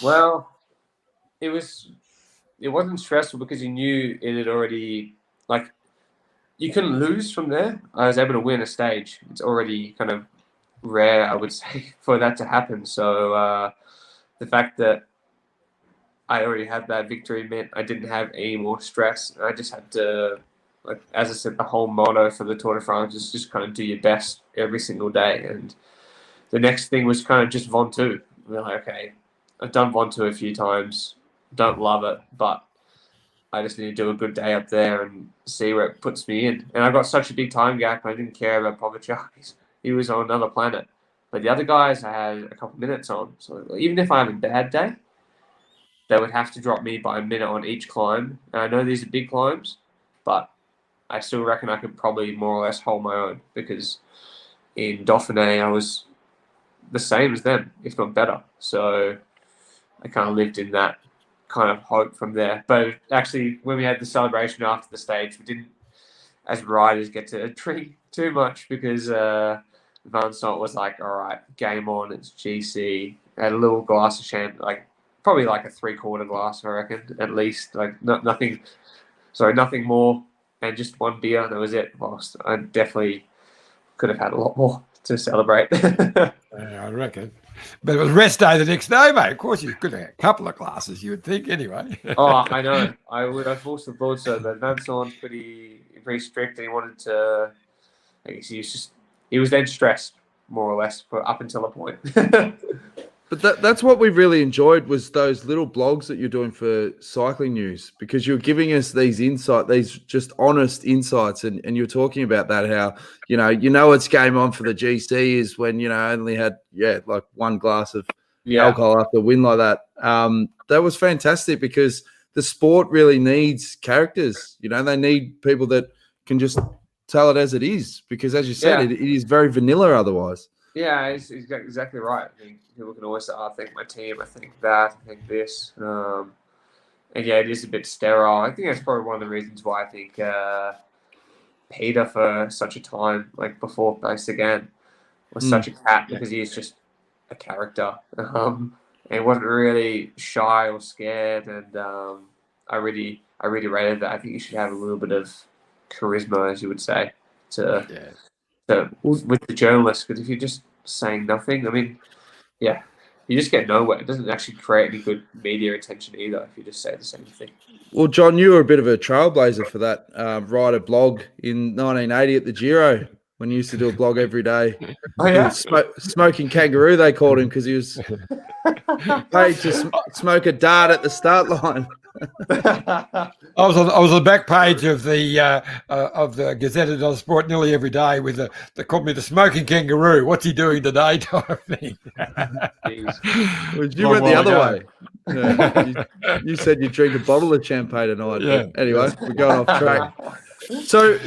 Well, it wasn't stressful because you knew it had already, like, you couldn't lose from there. I was able to win a stage. It's already kind of rare, I would say, for that to happen. So the fact that I already had that victory meant I didn't have any more stress. I just had to, like, as I said, the whole motto for the Tour de France is just kind of do your best every single day. And the next thing was kind of just Ventoux. We're like, okay, I've done Ventoux a few times. Don't love it, but I just need to do a good day up there and see where it puts me in. And I got such a big time gap, I didn't care about Pogacar. He was on another planet. But the other guys I had a couple minutes on. So even if I have a bad day, they would have to drop me by a minute on each climb. And I know these are big climbs, but I still reckon I could probably more or less hold my own because in Dauphiné, I was the same as them, if not better. So I kind of lived in that kind of hope from there. But actually, when we had the celebration after the stage, we didn't, as riders, get to drink too much because Van Stott was like, all right, game on, it's GC. I had a little glass of champagne, like probably like a 3/4 glass, I reckon, at least. Like nothing more, and just one beer, and that was it. Whilst I definitely could have had a lot more to celebrate. I reckon. But it was rest day the next day, mate. Of course, you could have had a couple of glasses, you would think, anyway. Oh, I know. I forced the thought so, but Van Storm's pretty strict, and he wanted to I guess he was then stressed more or less for up until a point. But that's what we really enjoyed was those little blogs that you're doing for Cycling News, because you're giving us these these just honest insights, and you're talking about that, how it's game on for the GC is when only had like one glass of alcohol after a win like that. That was fantastic, because the sport really needs characters. They need people that can just tell it as it is, because as you said, it is very vanilla otherwise. Yeah, he's exactly right. I think people can always say, I think my team, I think that, I think this. And it is a bit sterile. I think that's probably one of the reasons why I think Peter, for such a time, like before race again, was such a cat, because he's just a character. And he wasn't really shy or scared. And I really rated that. I think you should have a little bit of charisma, as you would say, with the journalists, because if you're just saying nothing, I mean, you just get nowhere. It doesn't actually create any good media attention either if you just say the same thing. Well, John, you were a bit of a trailblazer for that. Write a blog in 1980 at the Giro, when you used to do a blog every day. Oh, yeah? Smoking kangaroo, they called him, because he was paid to smoke a dart at the start line. I was on the back page of the Gazette of Sport nearly every day with they called me the smoking kangaroo. What's he doing today? Type of thing. Well, you went the other way. Yeah, you said you drink a bottle of champagne a night. Yeah. Anyway, we're going off track. So,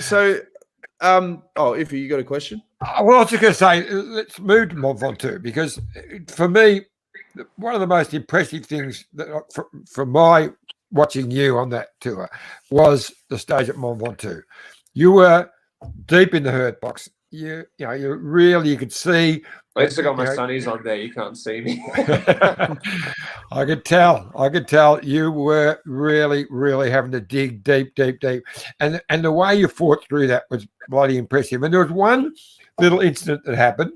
Iffy, you got a question? Well, I was just going to say, let's move to Mont Ventoux, because for me, one of the most impressive things that from my watching you on that tour was the stage at Mont Ventoux. You were deep in the hurt box. You could see. I just got my sunnies on there. You can't see me. I could tell you were really, really having to dig deep. And the way you fought through that was bloody impressive. And there was one little incident that happened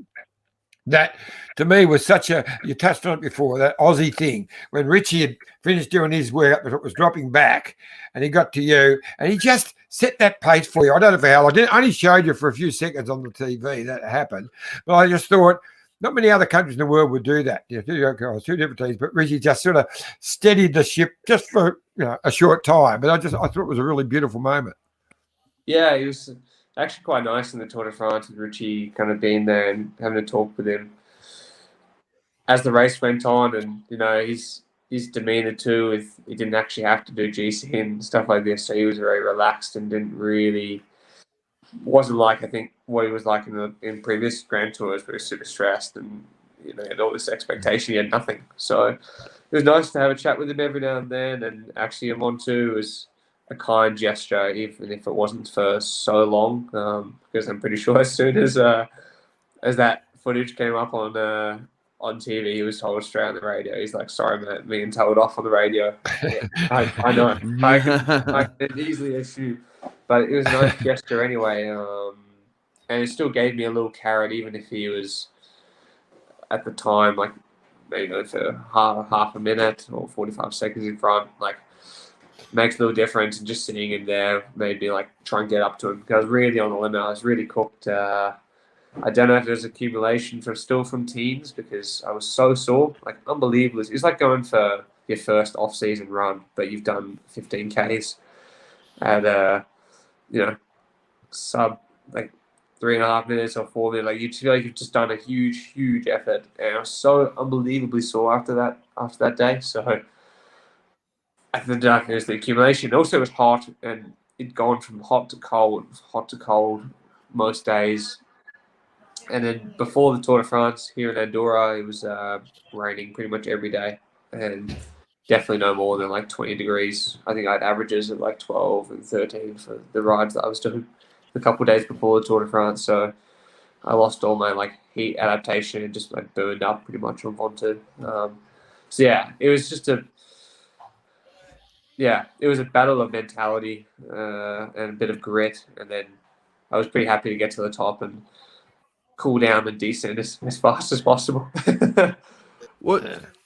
that to me was you touched on it before, that Aussie thing, when Richie had finished doing his work, but it was dropping back, and he got to you, and he just set that pace for you. I don't know for how long. I only showed you for a few seconds on the TV that happened, but I just thought not many other countries in the world would do that. Two different teams, but Richie just sort of steadied the ship just for a short time. But I thought it was a really beautiful moment. Yeah, it was actually quite nice in the Tour de France with Richie kind of being there and having a talk with him as the race went on, and his demeanor too. He didn't actually have to do GC and stuff like this, so he was very relaxed and wasn't like, I think, what he was like in previous Grand Tours, where he was super stressed and had all this expectation. He had nothing, so it was nice to have a chat with him every now and then. And actually, Montu was a kind gesture, even if it wasn't for so long, because I'm pretty sure as soon as that footage came up on TV, he was told straight on the radio. He's like, "Sorry, mate, being told off on the radio." Yeah, I know. I can easily assume, but it was a nice gesture anyway, and it still gave me a little carrot, even if he was at the time like maybe for half a minute or 45 seconds in front, like. Makes a little difference, and just seeing him there made me like try and get up to him, because I was really on the limit. I was really cooked. I don't know if there's accumulation from teams, because I was so sore, like unbelievable. It's like going for your first off-season run, but you've done 15 Ks at sub like 3.5 minutes or 4 minutes. Like you feel like you've just done a huge effort, and I was so unbelievably sore after that day. So. I think it was the accumulation. Also, it was hot, and it'd gone from hot to cold most days. And then before the Tour de France here in Andorra, it was raining pretty much every day, and definitely no more than like 20 degrees. I think I had averages of like 12 and 13 for the rides that I was doing a couple of days before the Tour de France. So I lost all my like heat adaptation and just like burned up pretty much on Ventoux. It was just it was a battle of mentality and a bit of grit, and then I was pretty happy to get to the top and cool down and descend as fast as possible. Can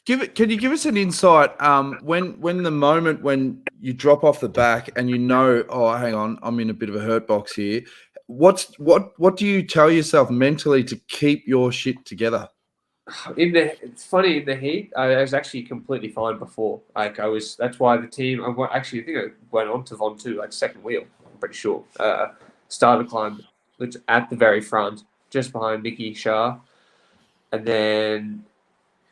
you give us an insight when the moment when you drop off the back and oh, hang on, I'm in a bit of a hurt box here. what do you tell yourself mentally to keep your shit together? It's funny, in the heat, I was actually completely fine before. Like that's why the team. Actually, I think I went on to Von 2, like second wheel. I'm pretty sure. Started climb, which at the very front, just behind Mickey Shah, and then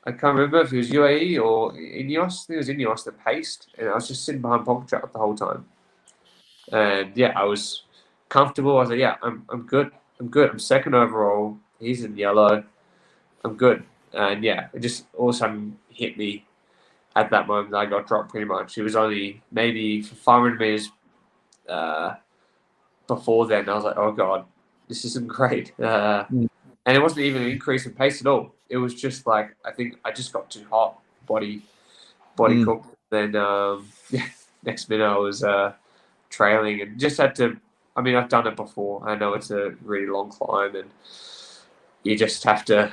I can't remember if it was UAE or Ineos. I think it was Ineos that paced, and I was just sitting behind Pogacar the whole time. And yeah, I was comfortable. I was like, yeah, I'm good. I'm good. I'm second overall. He's in yellow. I'm good. And yeah, it just all of a sudden hit me at that moment. I got dropped pretty much. It was only maybe 500 meters before then. I was like, oh God, this isn't great. And it wasn't even an increase in pace at all. It was just like, I think I just got too hot, body cooked. Then yeah, next minute I was trailing and just had to. I mean, I've done it before. I know it's a really long climb, and you just have to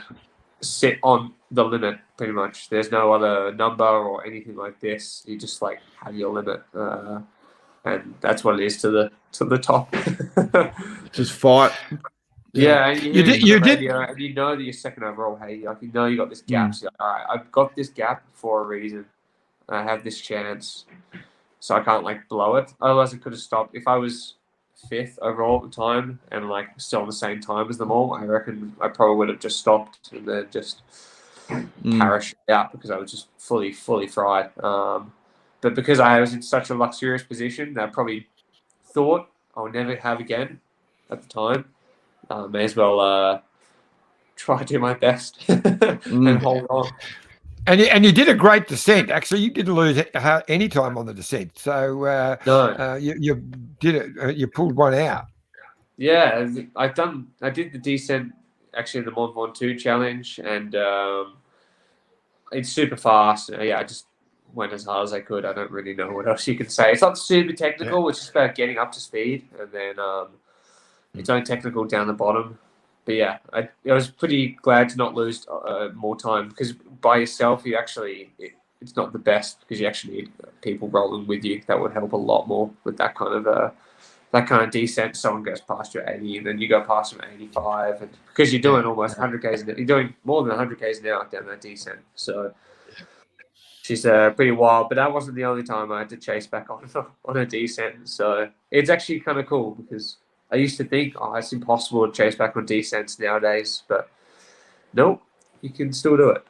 sit on the limit pretty much. There's no other number or anything like this. You just like have your limit, and that's what it is to the top. Just fight. Yeah, and You did. and you know that you're second overall. Hey, like you know you got this gap. So you're like, all right, I've got this gap for a reason. I have this chance, so I can't like blow it. Otherwise, I could have stopped. If I was fifth overall at the time and like still on the same time as them all, I reckon I probably would have just stopped and then just parachuted out because I was just fully fried. But because I was in such a luxurious position that I probably thought I'll never have again at the time, may as well try to do my best and hold on. And you did a great descent. Actually, you didn't lose any time on the descent. So No. you did it. You pulled one out. Yeah, I did the descent actually in the Mont Ventoux challenge, and it's super fast. Yeah, I just went as hard as I could. I don't really know what else you can say. It's not super technical. It's just about getting up to speed, and then it's only technical down the bottom. But yeah, I was pretty glad to not lose more time because by yourself, it's not the best because you actually need people rolling with you. That would help a lot more with that kind of descent. Someone goes past your 80 and then you go past them at 85, and because you're doing almost 100 k's, you're doing more than 100 k's an hour down that descent. So she's pretty wild. But that wasn't the only time I had to chase back on a descent. So it's actually kind of cool because I used to think, oh, it's impossible to chase back on descents nowadays, but nope, you can still do it.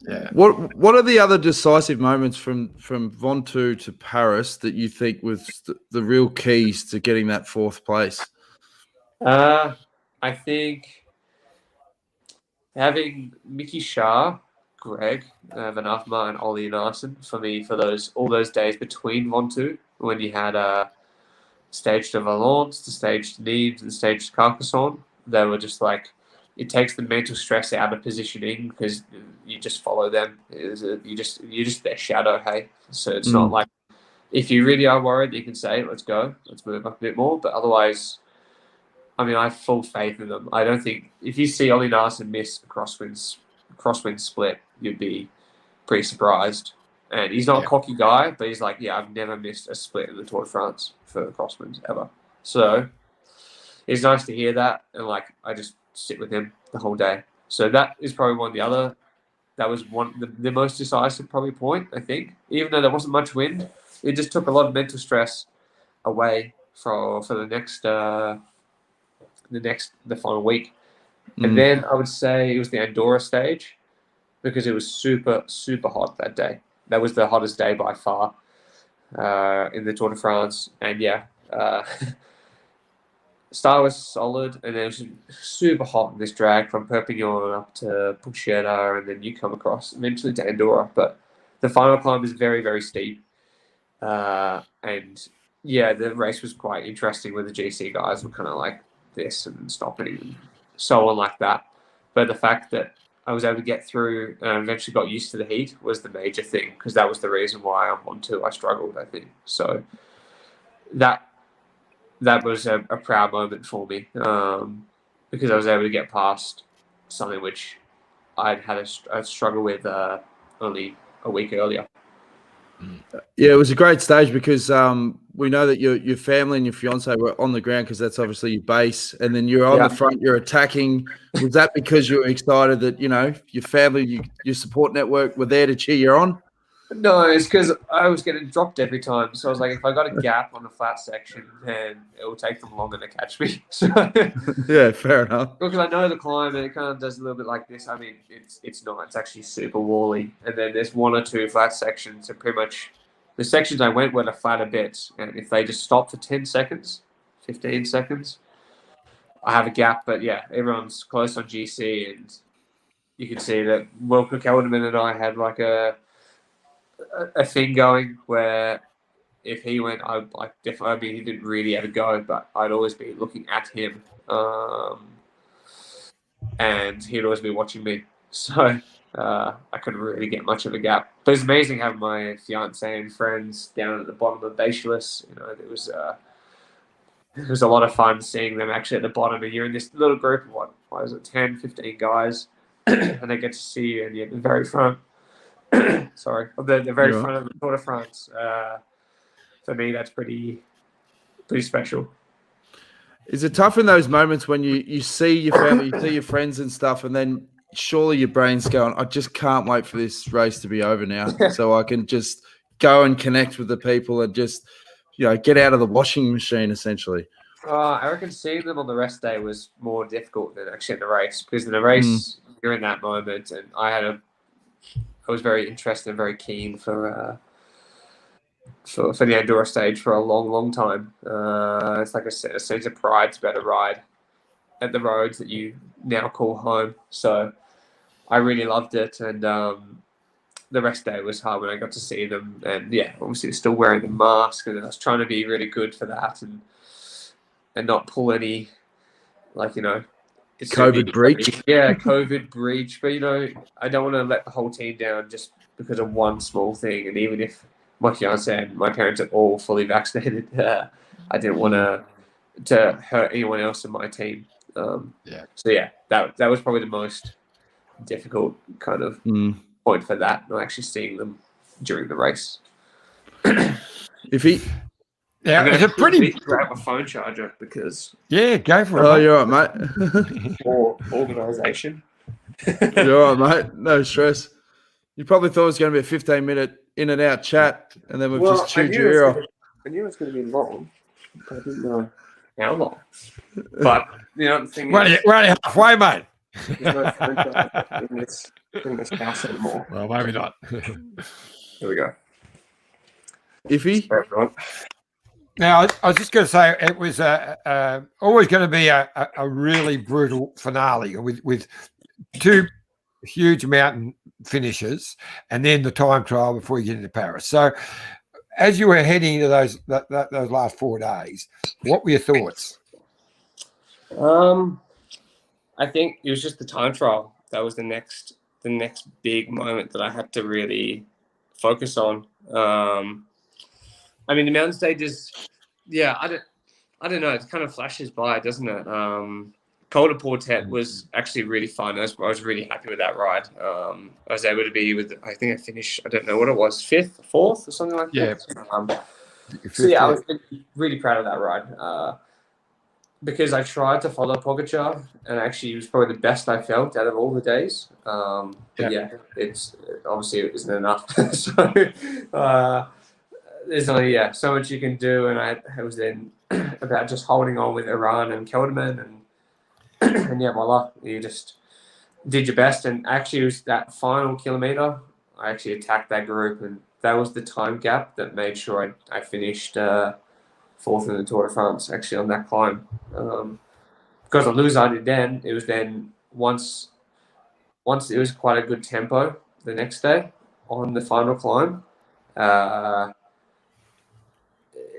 Yeah. What are the other decisive moments from Ventoux to Paris that you think was the real keys to getting that fourth place? I think having Mickey Shah, Greg Van Afma, and Ollie Narson for me for all those days between Ventoux when you had stage de Valence, the stage de Nîmes, and the stage de Carcassonne. They were just like, it takes the mental stress out of positioning because you just follow them. You're just their shadow, hey. So it's not like if you really are worried, you can say, let's go, let's move up a bit more. But otherwise, I mean, I have full faith in them. I don't think if you see Ollie Narson miss a crosswind split, you'd be pretty surprised. And he's not a cocky guy, but he's like, yeah, I've never missed a split in the Tour de France for crosswinds ever. So it's nice to hear that. And like, I just sit with him the whole day. So that is probably that was the most decisive probably point, I think. Even though there wasn't much wind, it just took a lot of mental stress away for the final week. And then I would say it was the Andorra stage because it was super, super hot that day. That was the hottest day by far in the Tour de France. And yeah, start was solid, and it was super hot in this drag from Perpignan up to Puigcerdà, and then you come across eventually to Andorra. But the final climb is very, very steep. And yeah, the race was quite interesting where the GC guys were kind of like this and stopping and so on like that. But the fact that I was able to get through and eventually got used to the heat was the major thing because that was the reason why I'm on two. I struggled, I think. So that was a proud moment for me because I was able to get past something which I'd had a struggle with only a week earlier. Yeah, it was a great stage because we know that your family and your fiance were on the ground because that's obviously your base, and then you're on the front, you're attacking. Was that because you were excited that your family, your support network were there to cheer you on? No, it's because I was getting dropped every time. So I was like, if I got a gap on the flat section, then it will take them longer to catch me. So yeah, fair enough. because I know the climb and it kind of does a little bit like this. I mean, it's not. It's actually super wally. And then there's one or two flat sections. And pretty much the sections I went were the flatter bits. And if they just stop for 10 seconds, 15 seconds, I have a gap. But yeah, everyone's close on GC. And you can see that Wilco Kelderman and I had like a thing going where if he went, I mean, he didn't really ever go, but I'd always be looking at him, and he'd always be watching me. So I couldn't really get much of a gap. But it's amazing having my fiance and friends down at the bottom of Baseless. It was a lot of fun seeing them actually at the bottom. And you're in this little group of what is it, 10, 15 guys, and they get to see you, and you're at the very front. Sorry, the very front of the Tour de France. For me, that's pretty special. Is it tough in those moments when you see your family, you see your friends and stuff, and then surely your brain's going, I just can't wait for this race to be over now so I can just go and connect with the people and just, get out of the washing machine, essentially? I reckon seeing them on the rest day was more difficult than actually in the race, because in the race, you're in that moment, and I was very interested and very keen for the Andorra stage for a long, long time. It's like a sense of pride to be able to ride at the roads that you now call home. So I really loved it, and the rest day was hard when I got to see them. And yeah, obviously still wearing the mask, and I was trying to be really good for that and not pull any it's COVID breach. Yeah, COVID breach. But I don't want to let the whole team down just because of one small thing. And even if my fiance and my parents are all fully vaccinated, I didn't want to hurt anyone else in my team. So yeah, that was probably the most difficult kind of point for that. Not actually seeing them during the race. It's a pretty grab a phone charger because go for it. Oh, you're all right, mate. For organisation. You're all right, mate. No stress. You probably thought it was going to be a 15-minute in and out chat, and then we've just chewed your ear off. I knew it was going to be long, but I didn't know how long. But the thing is, we're only halfway, mate. There's no in this house anymore. Well, maybe not. Here we go. Iffy. Now, I was just going to say it was always going to be a really brutal finale with two huge mountain finishes and then the time trial before you get into Paris. So, as you were heading into those last 4 days, what were your thoughts? I think it was just the time trial. That was the next big moment that I had to really focus on. I mean, the mountain stages, I don't know. It kind of flashes by, doesn't it? Col de Portet was actually really fun. I was really happy with that ride. I was able to be with, I think I finished, I don't know what it was, 5th, 4th or something like that. So yeah, I was really proud of that ride because I tried to follow Pogacar, and actually it was probably the best I felt out of all the days. But it's obviously it isn't enough. So there's only so much you can do, and I was then about just holding on with Iran and Kelderman, and voila, you just did your best. And actually, it was that final kilometer, I actually attacked that group, and that was the time gap that made sure I finished 4th in the Tour de France, actually, on that climb. Because on Luzard then, it was then once it was quite a good tempo the next day on the final climb.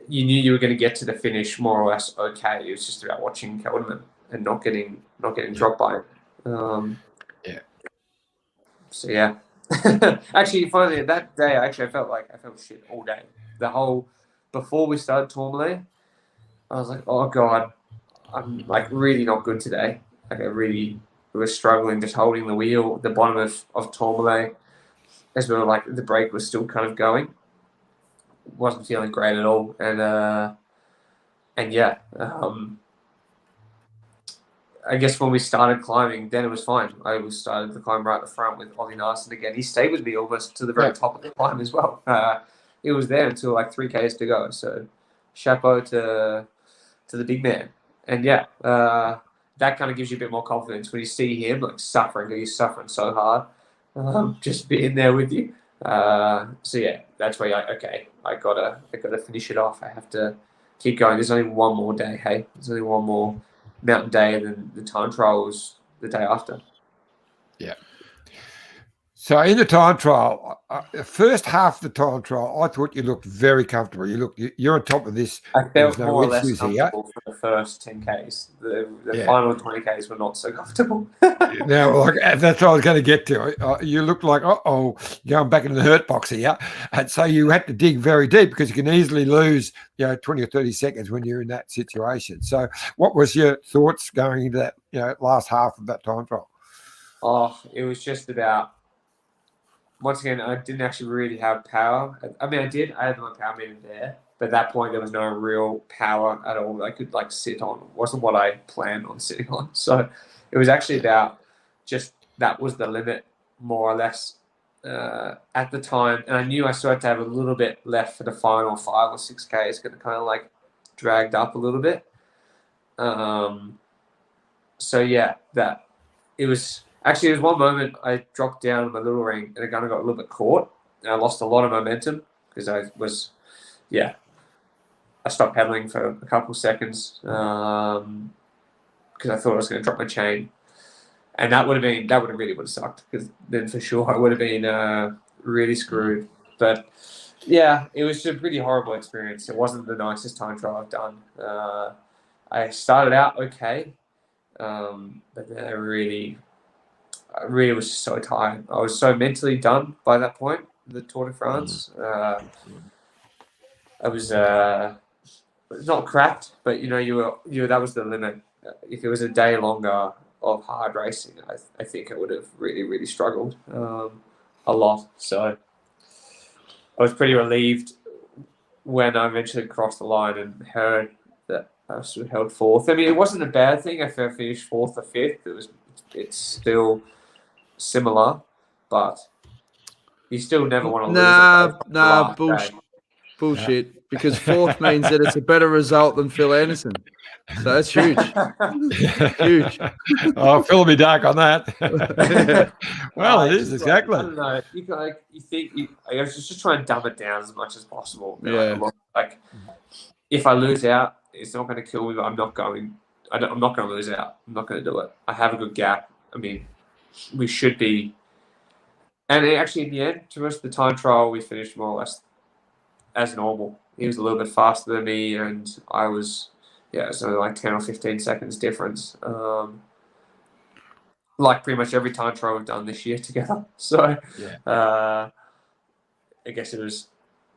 You knew you were going to get to the finish more or less okay. It was just about watching Kelderman and not getting dropped by him. So yeah. Actually, finally that day, I felt shit all day. Before we started Tourmalet, I was like, oh god, I'm like really not good today. Like I really was struggling just holding the wheel at the bottom of Tourmalet as well. Like the brake was still kind of going. wasn't feeling great at all, and yeah. I guess when we started climbing, then it was fine. I was started to climb right at the front with Ollie Narson again. He stayed with me almost to the very top of the climb as well. He was there until like 3Ks to go. So chapeau to the big man. And yeah, that kind of gives you a bit more confidence when you see him like suffering. He's suffering so hard, just being there with you. So yeah, that's where I gotta finish it off. I have to keep going. There's only one more day. Hey, there's only one more mountain day, and then the time trial was the day after. Yeah. So in the time trial, the first half of the time trial, I thought you looked very comfortable. You're on top of this. I felt no more or less issues comfortable for the first 10Ks. The final 20Ks were not so comfortable. Now, like, that's what I was going to get to. You look like, going back into the hurt box here. And so you had to dig very deep because you can easily lose, 20 or 30 seconds when you're in that situation. So what was your thoughts going into that, last half of that time trial? Oh, it was just about, once again, I didn't actually really have power. I mean, I had my power meter there, but at that point there was no real power at all that I could sit on. It wasn't what I planned on sitting on. So it was actually about just that was the limit, more or less, at the time. And I knew I still had to have a little bit left for the final 5 or 6K. It's going to kind of dragged up a little bit. So yeah, that it was. Actually, there was one moment I dropped down on my little ring and I kind of got a little bit caught. And I lost a lot of momentum because I stopped pedaling for a couple of seconds because I thought I was going to drop my chain. And that would have sucked because then for sure I would have been really screwed. But yeah, it was just a really horrible experience. It wasn't the nicest time trial I've done. I started out okay, but then I really was so tired. I was so mentally done by that point, the Tour de France. I was not cracked, but that was the limit. If it was a day longer of hard racing, I think I would have really, really struggled a lot. So I was pretty relieved when I eventually crossed the line and heard that I was held fourth. I mean, it wasn't a bad thing. I finished fourth or fifth. It's still similar, but you still never want to lose. Bullshit. Because fourth means that it's a better result than Phil Anderson. So that's huge. Huge. Oh, Phil will be dark on that. Well, it is exactly. I don't know. I was just trying to dumb it down as much as possible. Yeah. If I lose out, it's not going to kill me, but I'm not going to lose out. I'm not going to do it. I have a good gap. I mean, we should be. And actually, in the end, to us, the time trial, we finished more or less as normal. He was a little bit faster than me, and I was, it's only 10 or 15 seconds difference. Like pretty much every time trial we've done this year together. So, I guess it was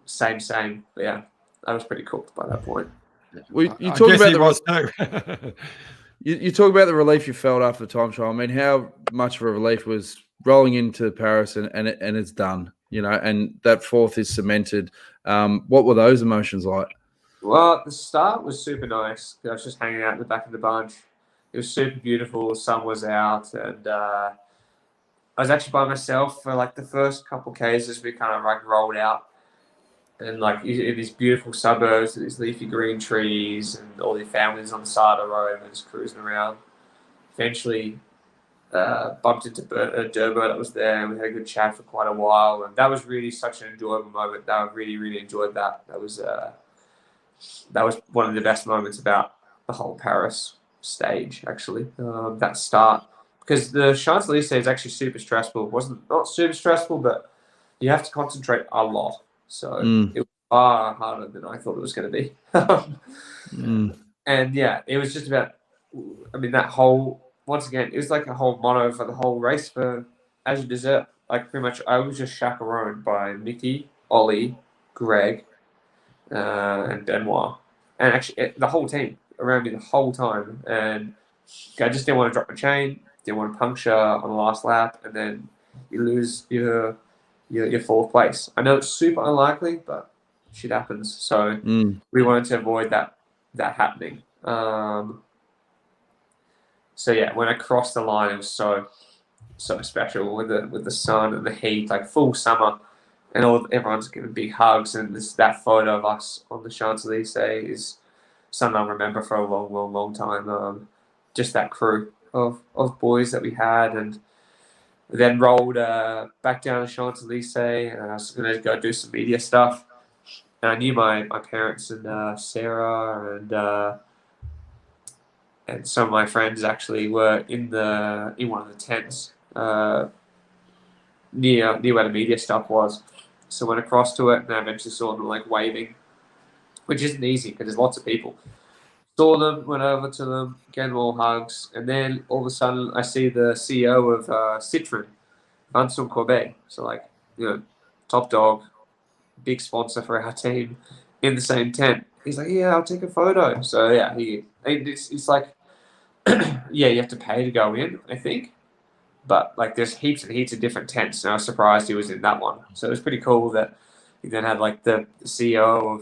same. But yeah, I was pretty cooked by that point. You talk about the relief you felt after the time trial. I mean, how much of a relief was rolling into Paris and it's done, and that fourth is cemented. What were those emotions like? Well, the start was super nice. I was just hanging out in the back of the bunch. It was super beautiful. The sun was out, and I was actually by myself for the first couple Ks as we kind of rolled out. And in these beautiful suburbs, these leafy green trees, and all the families on the side of the road and just cruising around. Eventually, bumped into Durbo that was there, and we had a good chat for quite a while. And that was really such an enjoyable moment. I really, really enjoyed that. That was one of the best moments about the whole Paris stage, actually. That start, because the Champs-Élysées is actually super stressful. It wasn't not super stressful, but you have to concentrate a lot. So it was far harder than I thought it was going to be. And yeah, it was just about, that whole, once again, it was like a whole motto for the whole race for As You Deserve. Pretty much, I was just chaperoned by Mickey, Ollie, Greg, and Benoit. And actually, the whole team around me the whole time. And I just didn't want to drop my chain, didn't want to puncture on the last lap, and then you lose your fourth place. I know it's super unlikely, but shit happens. So we wanted to avoid that happening. So yeah, when I crossed the line, it was so special with the sun and the heat, like full summer, and everyone's giving big hugs. And that photo of us on the Champs-Elysees is something I'll remember for a long time. Just that crew of boys that we had, and then rolled back down to Champs-Elysees, and I was going to go do some media stuff. And I knew my parents and Sarah and some of my friends actually were in one of the tents near where the media stuff was. So went across to it, and I eventually saw them like waving, which isn't easy because there's lots of people. Saw them, went over to them, gave them all hugs, and then all of a sudden I see the CEO of Citroën, Vincent Corbet. So like, top dog, big sponsor for our team, in the same tent. He's like, yeah, I'll take a photo. So yeah, it's like, yeah, you have to pay to go in, I think. But like, there's heaps and heaps of different tents, and I was surprised he was in that one. So it was pretty cool that he then had like the CEO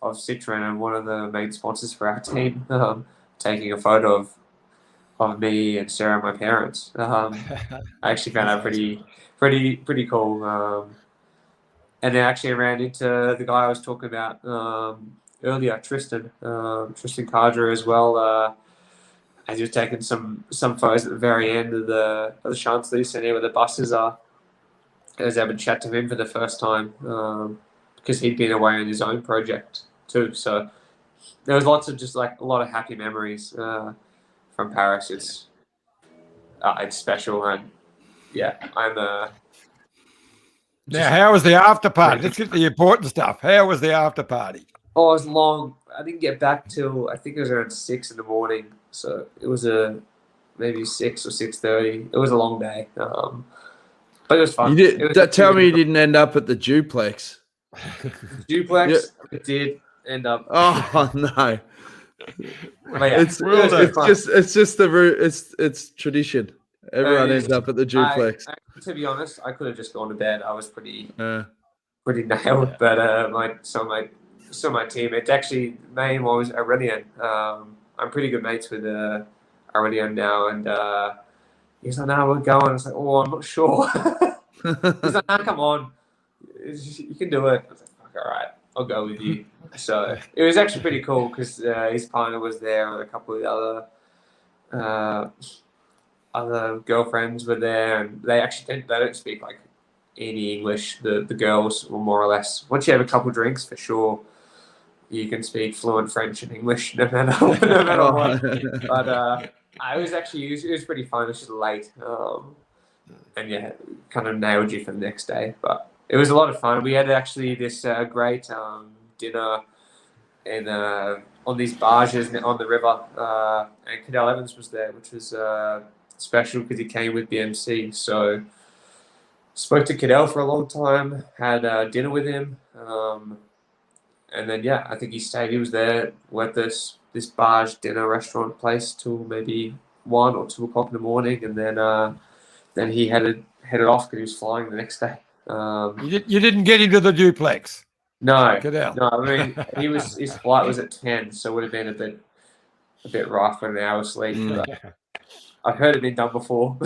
of Citroën and one of the main sponsors for our team taking a photo of me and Sarah and my parents. I actually found that pretty cool. And then actually ran into the guy I was talking about earlier, Tristan Cardra as well. As he was taking some photos at the very end of the Champs-Elysees where the buses are. I was able to chat to him for the first time because he'd been away on his own project too. So there was lots of just like a lot of happy memories from Paris. It's special, and yeah, Now, how was the after party? Let's get to the important stuff. How was the after party? Oh, it was long. I didn't get back till I think it was around 6 a.m. So it was maybe 6 or 6:30. It was a long day, but it was fun. Tell me you didn't end up at the duplex. Duplex, yeah. It did end up. Oh no! Yeah, it's just the route. It's tradition. Everyone ends up at the duplex. To be honest, I could have just gone to bed. I was pretty nailed, but my teammates, actually, main one was Aurelian. I'm pretty good mates with Aurelian now, and he's like, "No, we're going." I was like, "Oh, I'm not sure." He's like, "No, come on, you can do it." I was like, "Fuck, all right, I'll go with you." So it was actually pretty cool because his partner was there, and a couple of the other girlfriends were there, and they don't speak like any English. The girls were more or less. Once you have a couple of drinks, for sure, you can speak fluent French and English no matter what. But it was pretty fun. It was just late, and yeah, kind of nailed you for the next day. But it was a lot of fun. We had actually this great dinner on these barges on the river, and Cadell Evans was there, which was special because he came with BMC. So spoke to Cadell for a long time, had dinner with him, and then yeah, I think he was there with this barge dinner restaurant place till maybe 1 or 2 o'clock in the morning, and then he headed off because he was flying the next day. You didn't get into the duplex. No. I mean, his flight was at 10, so it would have been a bit rough with an hour's sleep. But I've heard it been done before.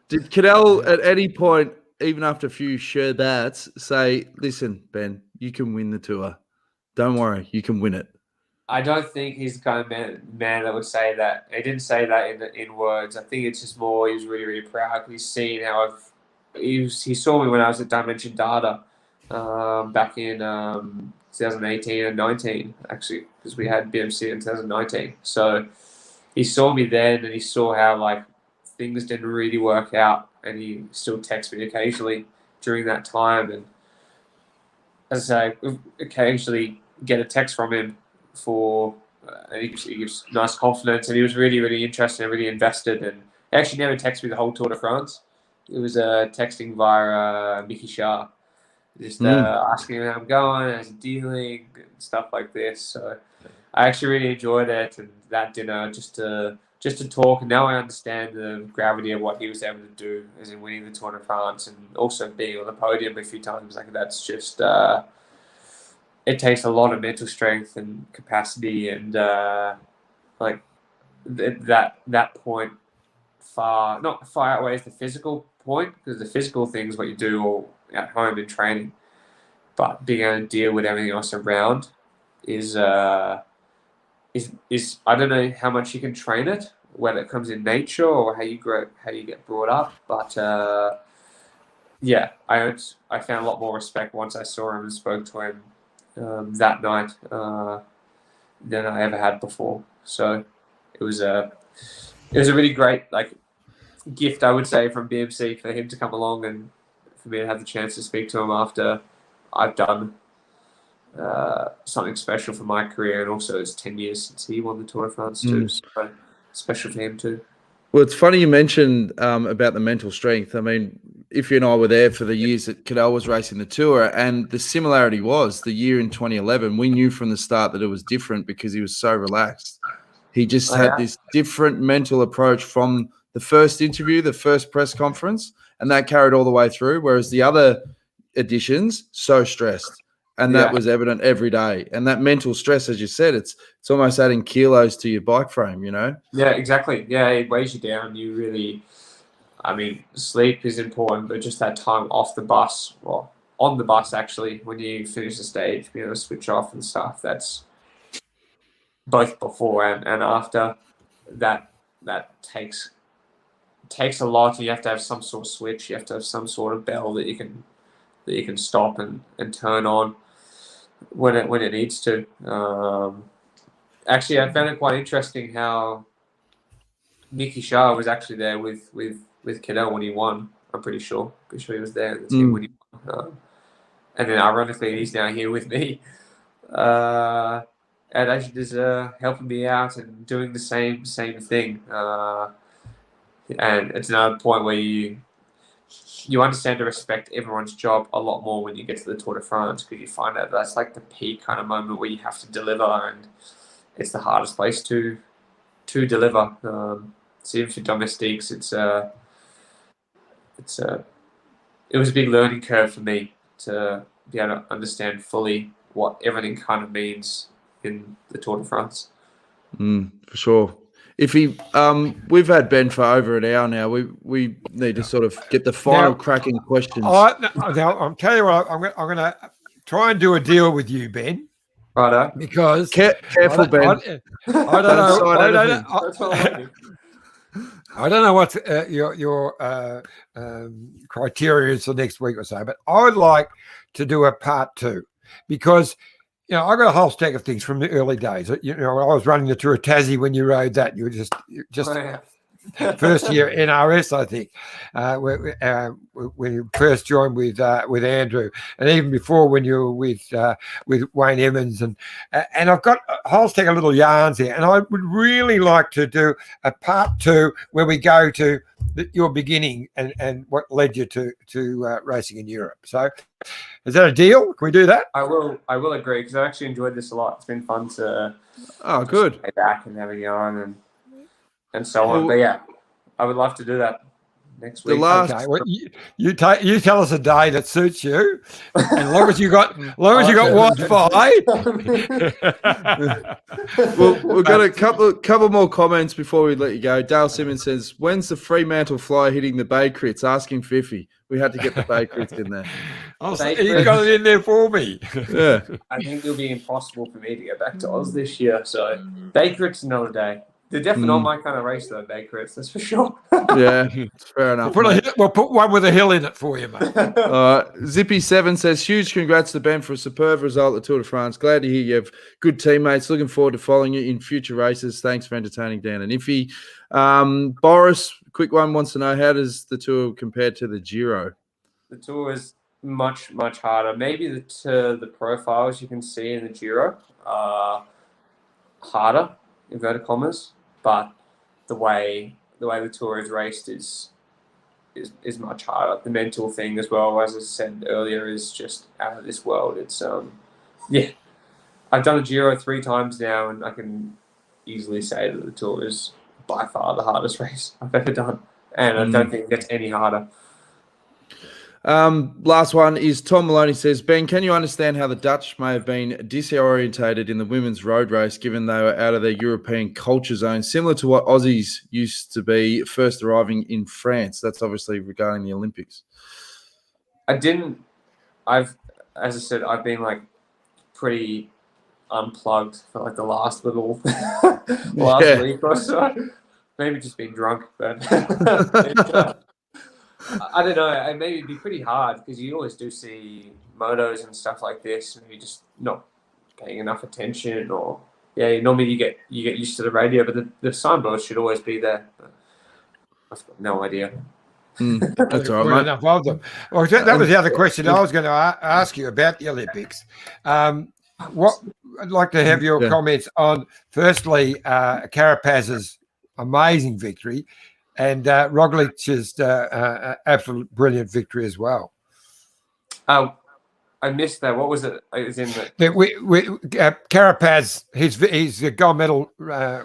Did Cadell at any point, even after a few sherbets, say, "Listen, Ben, you can win the tour. Don't worry, you can win it"? I don't think he's the kind of man that would say that. He didn't say that in words. I think it's just more he was really, really proud because he's seen how he saw me when I was at Dimension Data back in 2018 and 19, actually, because we had BMC in 2019. So he saw me then, and he saw how like things didn't really work out, and he still texts me occasionally during that time. And as I say, occasionally get a text from him and he gives nice confidence, and he was really, really interested and really invested. And he actually never texted me the whole Tour de France. It was texting via Mickey Shah, just asking him how I'm going, how's he dealing, and stuff like this. So I actually really enjoyed it, and that dinner just to talk. And now I understand the gravity of what he was able to do, as in winning the Tour de France and also being on the podium a few times. Like that's just it takes a lot of mental strength and capacity, and like that point not far outweighs the physical point, because the physical thing is what you do all at home in training, but being able to deal with everything else around is I don't know how much you can train it, whether it comes in nature or how you get brought up, but yeah, I found a lot more respect once I saw him and spoke to him that night than I ever had before. So it was a really great gift, I would say, from BMC for him to come along and for me to have the chance to speak to him after I've done something special for my career, and also it's 10 years since he won the Tour de France too. So special for him too. Well, it's funny you mentioned about the mental strength. I mean, if you and I were there for the years that Cadell was racing the Tour, and the similarity was the year in 2011, we knew from the start that it was different because he was so relaxed. He just had this different mental approach from the first interview, the first press conference, and that carried all the way through, whereas the other editions, so stressed. And that was evident every day. And that mental stress, as you said, it's almost adding kilos to your bike frame, you know? Yeah, exactly. Yeah, it weighs you down. You really, I mean, sleep is important, but just that time off the bus, well, on the bus actually, when you finish the stage, being able to switch off and stuff, that's both before and after. That takes a lot, and you have to have some sort of switch. You have to have some sort of bell that you can stop and turn on when it needs to. Actually, I found it quite interesting how Nicky Shah was actually there with Cadell when he won. I'm pretty sure he was there in the team when he won. And then ironically, he's now here with me. And actually just helping me out and doing the same thing. And it's another point where you understand to respect everyone's job a lot more when you get to the Tour de France, because you find out that's like the peak kind of moment where you have to deliver, and it's the hardest place to deliver. So even for domestiques, it was a big learning curve for me to be able to understand fully what everything kind of means in the Tour de France. For sure. If we've had Ben for over an hour now. We need to sort of get the final cracking questions. I'll tell you what, I'm going to try and do a deal with you, Ben. Righto. Because careful, Ben. I don't know what your criteria is for next week or so, but I would like to do a part 2, because I got a whole stack of things from the early days. I was running the Tour of Tassie when you rode that. You were just first year NRS, I think, when you first joined with Andrew, and even before when you were with Wayne Evans, and I've got a whole stack of little yarns here, and I would really like to do a part 2 where we go to your beginning and what led you to racing in Europe. So, is that a deal? Can we do that? I will agree, because I actually enjoyed this a lot. It's been fun to good stay back and have a yarn and so on. But yeah, I would love to do that next week. Okay, well, you tell us a day that suits you, and as long as you got Wi-Fi. Well, we've got a couple more comments before we let you go. Dale Simmons says, "When's the Fremantle fly hitting the Bay Crits?" Asking Fiffy. We had to get the Bay Crits in there. You got it in there for me. Yeah, I think it'll be impossible for me to get back to Oz this year. So Bay Crits another day. They're definitely not my kind of race, though, Bay Crits, that's for sure. Yeah, it's fair enough. We'll put one with a hill in it for you, mate. Zippy7 says, "Huge congrats to Ben for a superb result at Tour de France. Glad to hear you have good teammates. Looking forward to following you in future races. Thanks for entertaining Dan and Iffy." Boris, quick one, wants to know, how does the Tour compare to the Giro? The Tour is much, much harder. Maybe the profiles you can see in the Giro are harder, inverted commas, but the way the Tour is raced is much harder. The mental thing as well, as I said earlier, is just out of this world. It's I've done a Giro 3 times now, and I can easily say that the Tour is by far the hardest race I've ever done, and I don't think it gets any harder. Last one is Tom Maloney says, Ben, can you understand how the Dutch may have been disorientated in the women's road race given they were out of their European culture zone, similar to what Aussies used to be first arriving in France? That's obviously regarding the Olympics. As I said, I've been like pretty unplugged for like the last little week or so. Maybe just being drunk, but I don't know. Maybe it'd be pretty hard because you always do see motos and stuff like this, and you're just not paying enough attention. Or normally you get used to the radio, but the signboard should always be there. But I've got no idea. That's all right, mate. Enough of them. Well, that was the other question I was going to ask you about the Olympics. What I'd like to have your comments on, firstly, Carapaz's amazing victory and Roglic's absolute brilliant victory as well. I missed that. What was it? It was in the Carapaz. He's a gold medal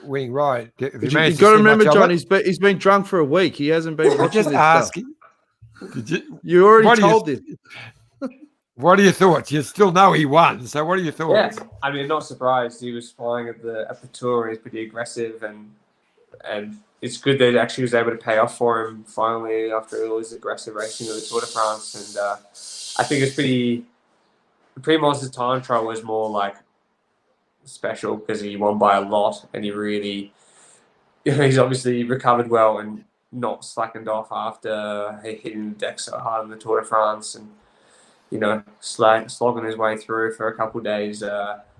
winning ride. You've got to remember, John. He's been drunk for a week. He hasn't been watching just this asking. Stuff. You already told this. What are your thoughts? You still know he won, so what are your thoughts? Yeah, I mean, not surprised. He was flying at the tour. He's pretty aggressive, and it's good that it actually was able to pay off for him finally after all his aggressive racing of the Tour de France. And I think it's pretty. Primož's time trial was more like special because he won by a lot, and he really, he's obviously recovered well and not slackened off after hitting the deck so hard in the Tour de France, and slogging his way through for a couple of days.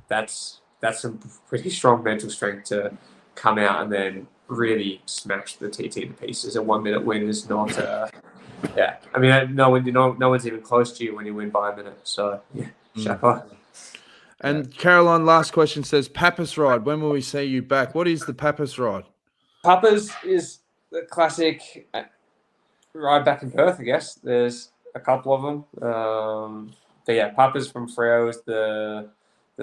That's some pretty strong mental strength to come out and then really smash the TT to pieces. A 1 minute win is not. I mean, no one's even close to you when you win by a minute. So chapeau. And Caroline, last question says, Pappas ride. When will we see you back? What is the Pappas ride? Pappas is the classic ride back in Perth, I guess. There's a couple of them. But Pappas from Freo is the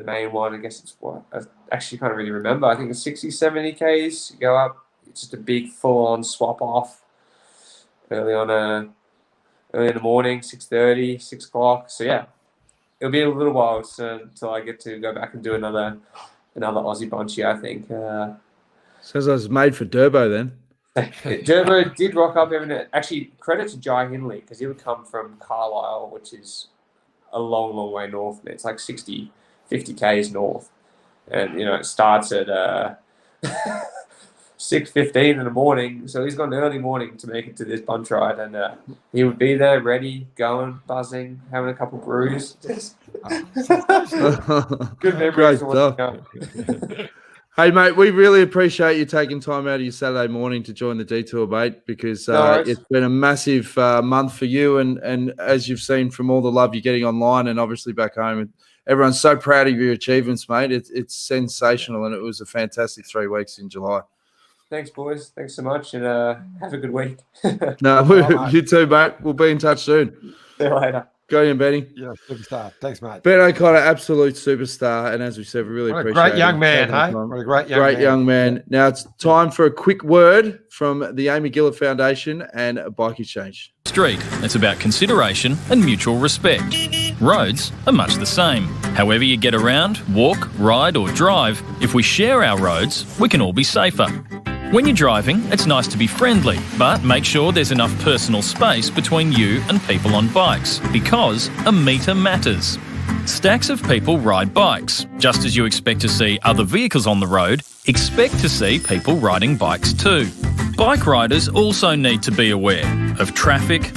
main one. I guess it's what I actually can't really remember. I think it's 60, 70 Ks. You go up. It's just a big full-on swap off early in the morning, 6:30, 6 o'clock. So it'll be a little while until I get to go back and do another Aussie bunchy, I think. Says I was made for Durbo then. Durbo did rock up every night. Actually, credit to Jai Hindley because he would come from Carlisle, which is a long, long way north. It's like 60, 50 Ks north. And, it starts at 6:15 in the morning. So he's got an early morning to make it to this bunch ride. And he would be there, ready, going, buzzing, having a couple brews. Good memories. Hey, mate, we really appreciate you taking time out of your Saturday morning to join the detour, mate, because it's been a massive month for you. And as you've seen from all the love you're getting online and obviously back home, everyone's so proud of your achievements, mate. It's sensational, and it was a fantastic 3 weeks in July. Thanks, boys. Thanks so much, and have a good week. You too, mate. We'll be in touch soon. See you later. Go in, Benny. Yeah, superstar. Thanks, mate. Ben O'Connor, absolute superstar. And as we said, we really appreciate it. What a great young man, hey? What a great young man. Now it's time for a quick word from the Amy Gillett Foundation and Bike Exchange. Street. It's about consideration and mutual respect. Roads are much the same. However you get around, walk, ride or drive, if we share our roads, we can all be safer. When you're driving, it's nice to be friendly, but make sure there's enough personal space between you and people on bikes, because a metre matters. Stacks of people ride bikes. Just as you expect to see other vehicles on the road, expect to see people riding bikes too. Bike riders also need to be aware of traffic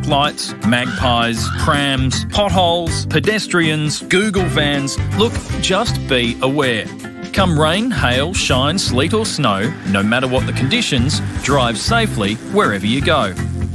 lights, magpies, prams, potholes, pedestrians, Google vans. Look, just be aware. Come rain, hail, shine, sleet or snow, no matter what the conditions, drive safely wherever you go.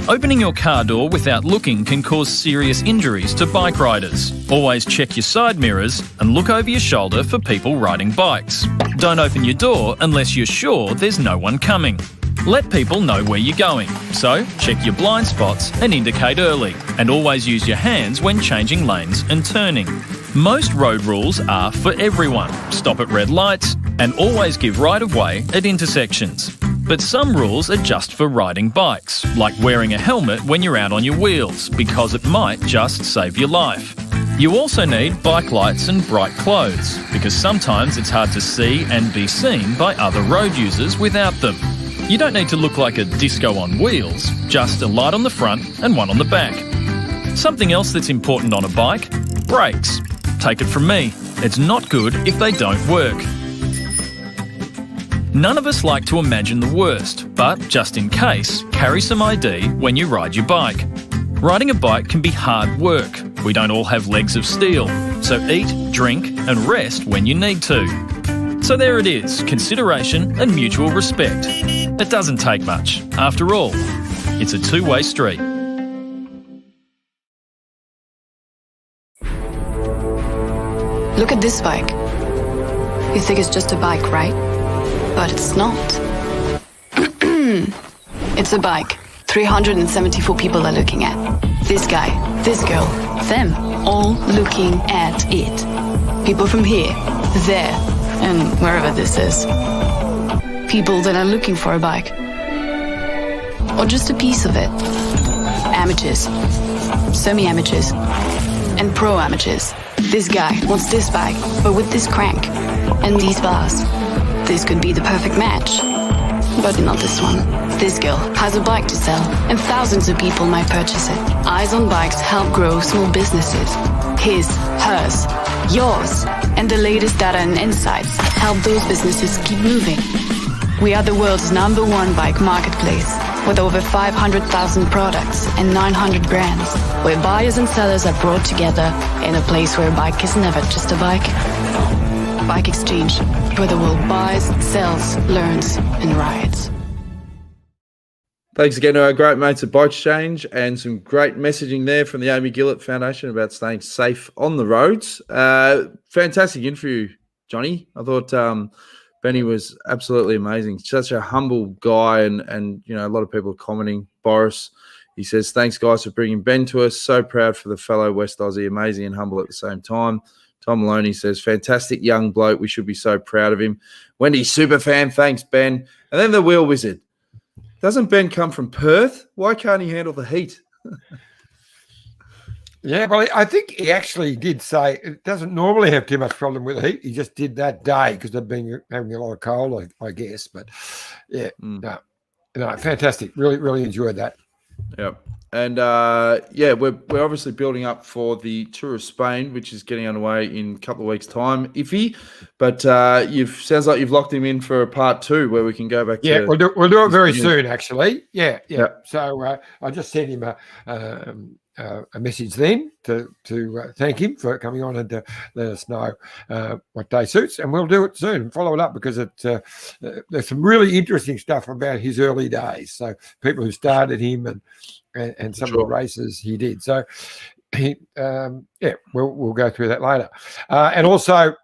Opening your car door without looking can cause serious injuries to bike riders. Always check your side mirrors and look over your shoulder for people riding bikes. Don't open your door unless you're sure there's no one coming. Let people know where you're going, so check your blind spots and indicate early, and always use your hands when changing lanes and turning. Most road rules are for everyone. Stop at red lights and always give right of way at intersections. But some rules are just for riding bikes, like wearing a helmet when you're out on your wheels, because it might just save your life. You also need bike lights and bright clothes, because sometimes it's hard to see and be seen by other road users without them. You don't need to look like a disco on wheels, just a light on the front and one on the back. Something else that's important on a bike: brakes. Take it from me, it's not good if they don't work. None of us like to imagine the worst, but just in case, carry some ID when you ride your bike. Riding a bike can be hard work. We don't all have legs of steel, so eat, drink and rest when you need to. So there it is, consideration and mutual respect. It doesn't take much. After all, it's a two-way street. Look at this bike. You think it's just a bike, right? But it's not. It's a bike. 374 people are looking at. This guy, this girl, them, all looking at it. People from here, there, and wherever this is. People that are looking for a bike. Or just a piece of it. Amateurs, semi-amateurs, and pro-amateurs. This guy wants this bike, but with this crank and these bars. This could be the perfect match. But not this one. This girl has a bike to sell, and thousands of people might purchase it. Eyes on Bikes help grow small businesses. His, hers, yours, and the latest data and insights help those businesses keep moving. We are the world's #1 bike marketplace, with over 500,000 products and 900 brands, where buyers and sellers are brought together in a place where a bike is never just a bike. Bike Exchange, where the world buys, sells, learns, and rides. Thanks again to our great mates at Bike Exchange, and some great messaging there from the Amy Gillett Foundation about staying safe on the roads. Fantastic interview, Johnny. I thought Benny was absolutely amazing. Such a humble guy, and you know, a lot of people are commenting. Boris, he says, thanks guys for bringing Ben to us. So proud for the fellow West Aussie, amazing and humble at the same time. Tom Maloney says, fantastic young bloke. We should be so proud of him. Wendy, super fan. Thanks, Ben. And then the Wheel Wizard. Doesn't Ben come from Perth? Why can't he handle the heat? Yeah, well, I think he actually did say it doesn't normally have too much problem with the heat. He just did that day because they've been having a lot of cold, I guess. But, yeah, no, fantastic. Really, really enjoyed that. Yeah. And, we're obviously building up for the Tour of Spain, which is getting underway in a couple of weeks' time, iffy. But sounds like you've locked him in for a part 2 where we can go back to... Yeah, we'll do it very soon, actually. Yeah. So I just sent him a message then to thank him for coming on and to let us know what day suits, and we'll do it soon and follow it up because there's some really interesting stuff about his early days. So people who started him and some of the races he did. So we'll go through that later, and also.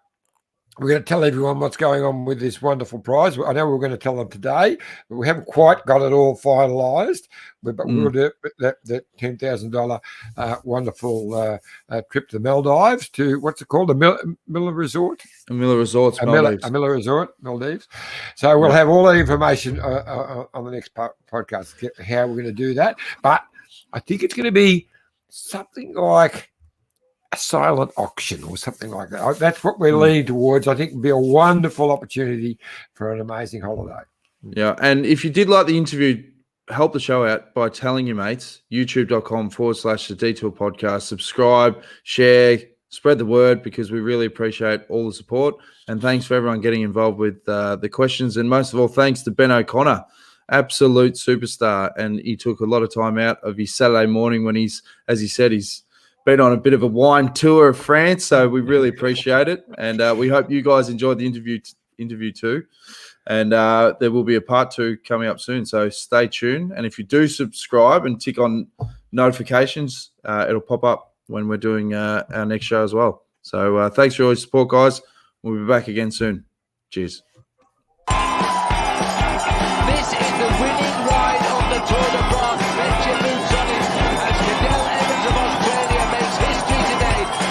We're going to tell everyone what's going on with this wonderful prize. I know we're going to tell them today, but we haven't quite got it all finalised. But we'll do that $10,000 wonderful trip to the Maldives to, what's it called? The Miller Resort? Miller Resorts, Maldives. A Miller Resort, Maldives. So we'll have all the information on the next podcast, how we're going to do that. But I think it's going to be something like a silent auction or something like that. That's what we're leaning towards. I think it'd be a wonderful opportunity for an amazing holiday. Yeah, and if you did like the interview, help the show out by telling your mates, youtube.com/The Detour Podcast. Subscribe, share, spread the word, because we really appreciate all the support. And thanks for everyone getting involved with the questions. And most of all, thanks to Ben O'Connor, absolute superstar. And he took a lot of time out of his Saturday morning when he's been on a bit of a wine tour of France, so we really appreciate it, and we hope you guys enjoyed the interview too. And there will be a part 2 coming up soon, so stay tuned. And if you do subscribe and tick on notifications, it'll pop up when we're doing our next show as well. So thanks for all your support, guys. We'll be back again soon. Cheers.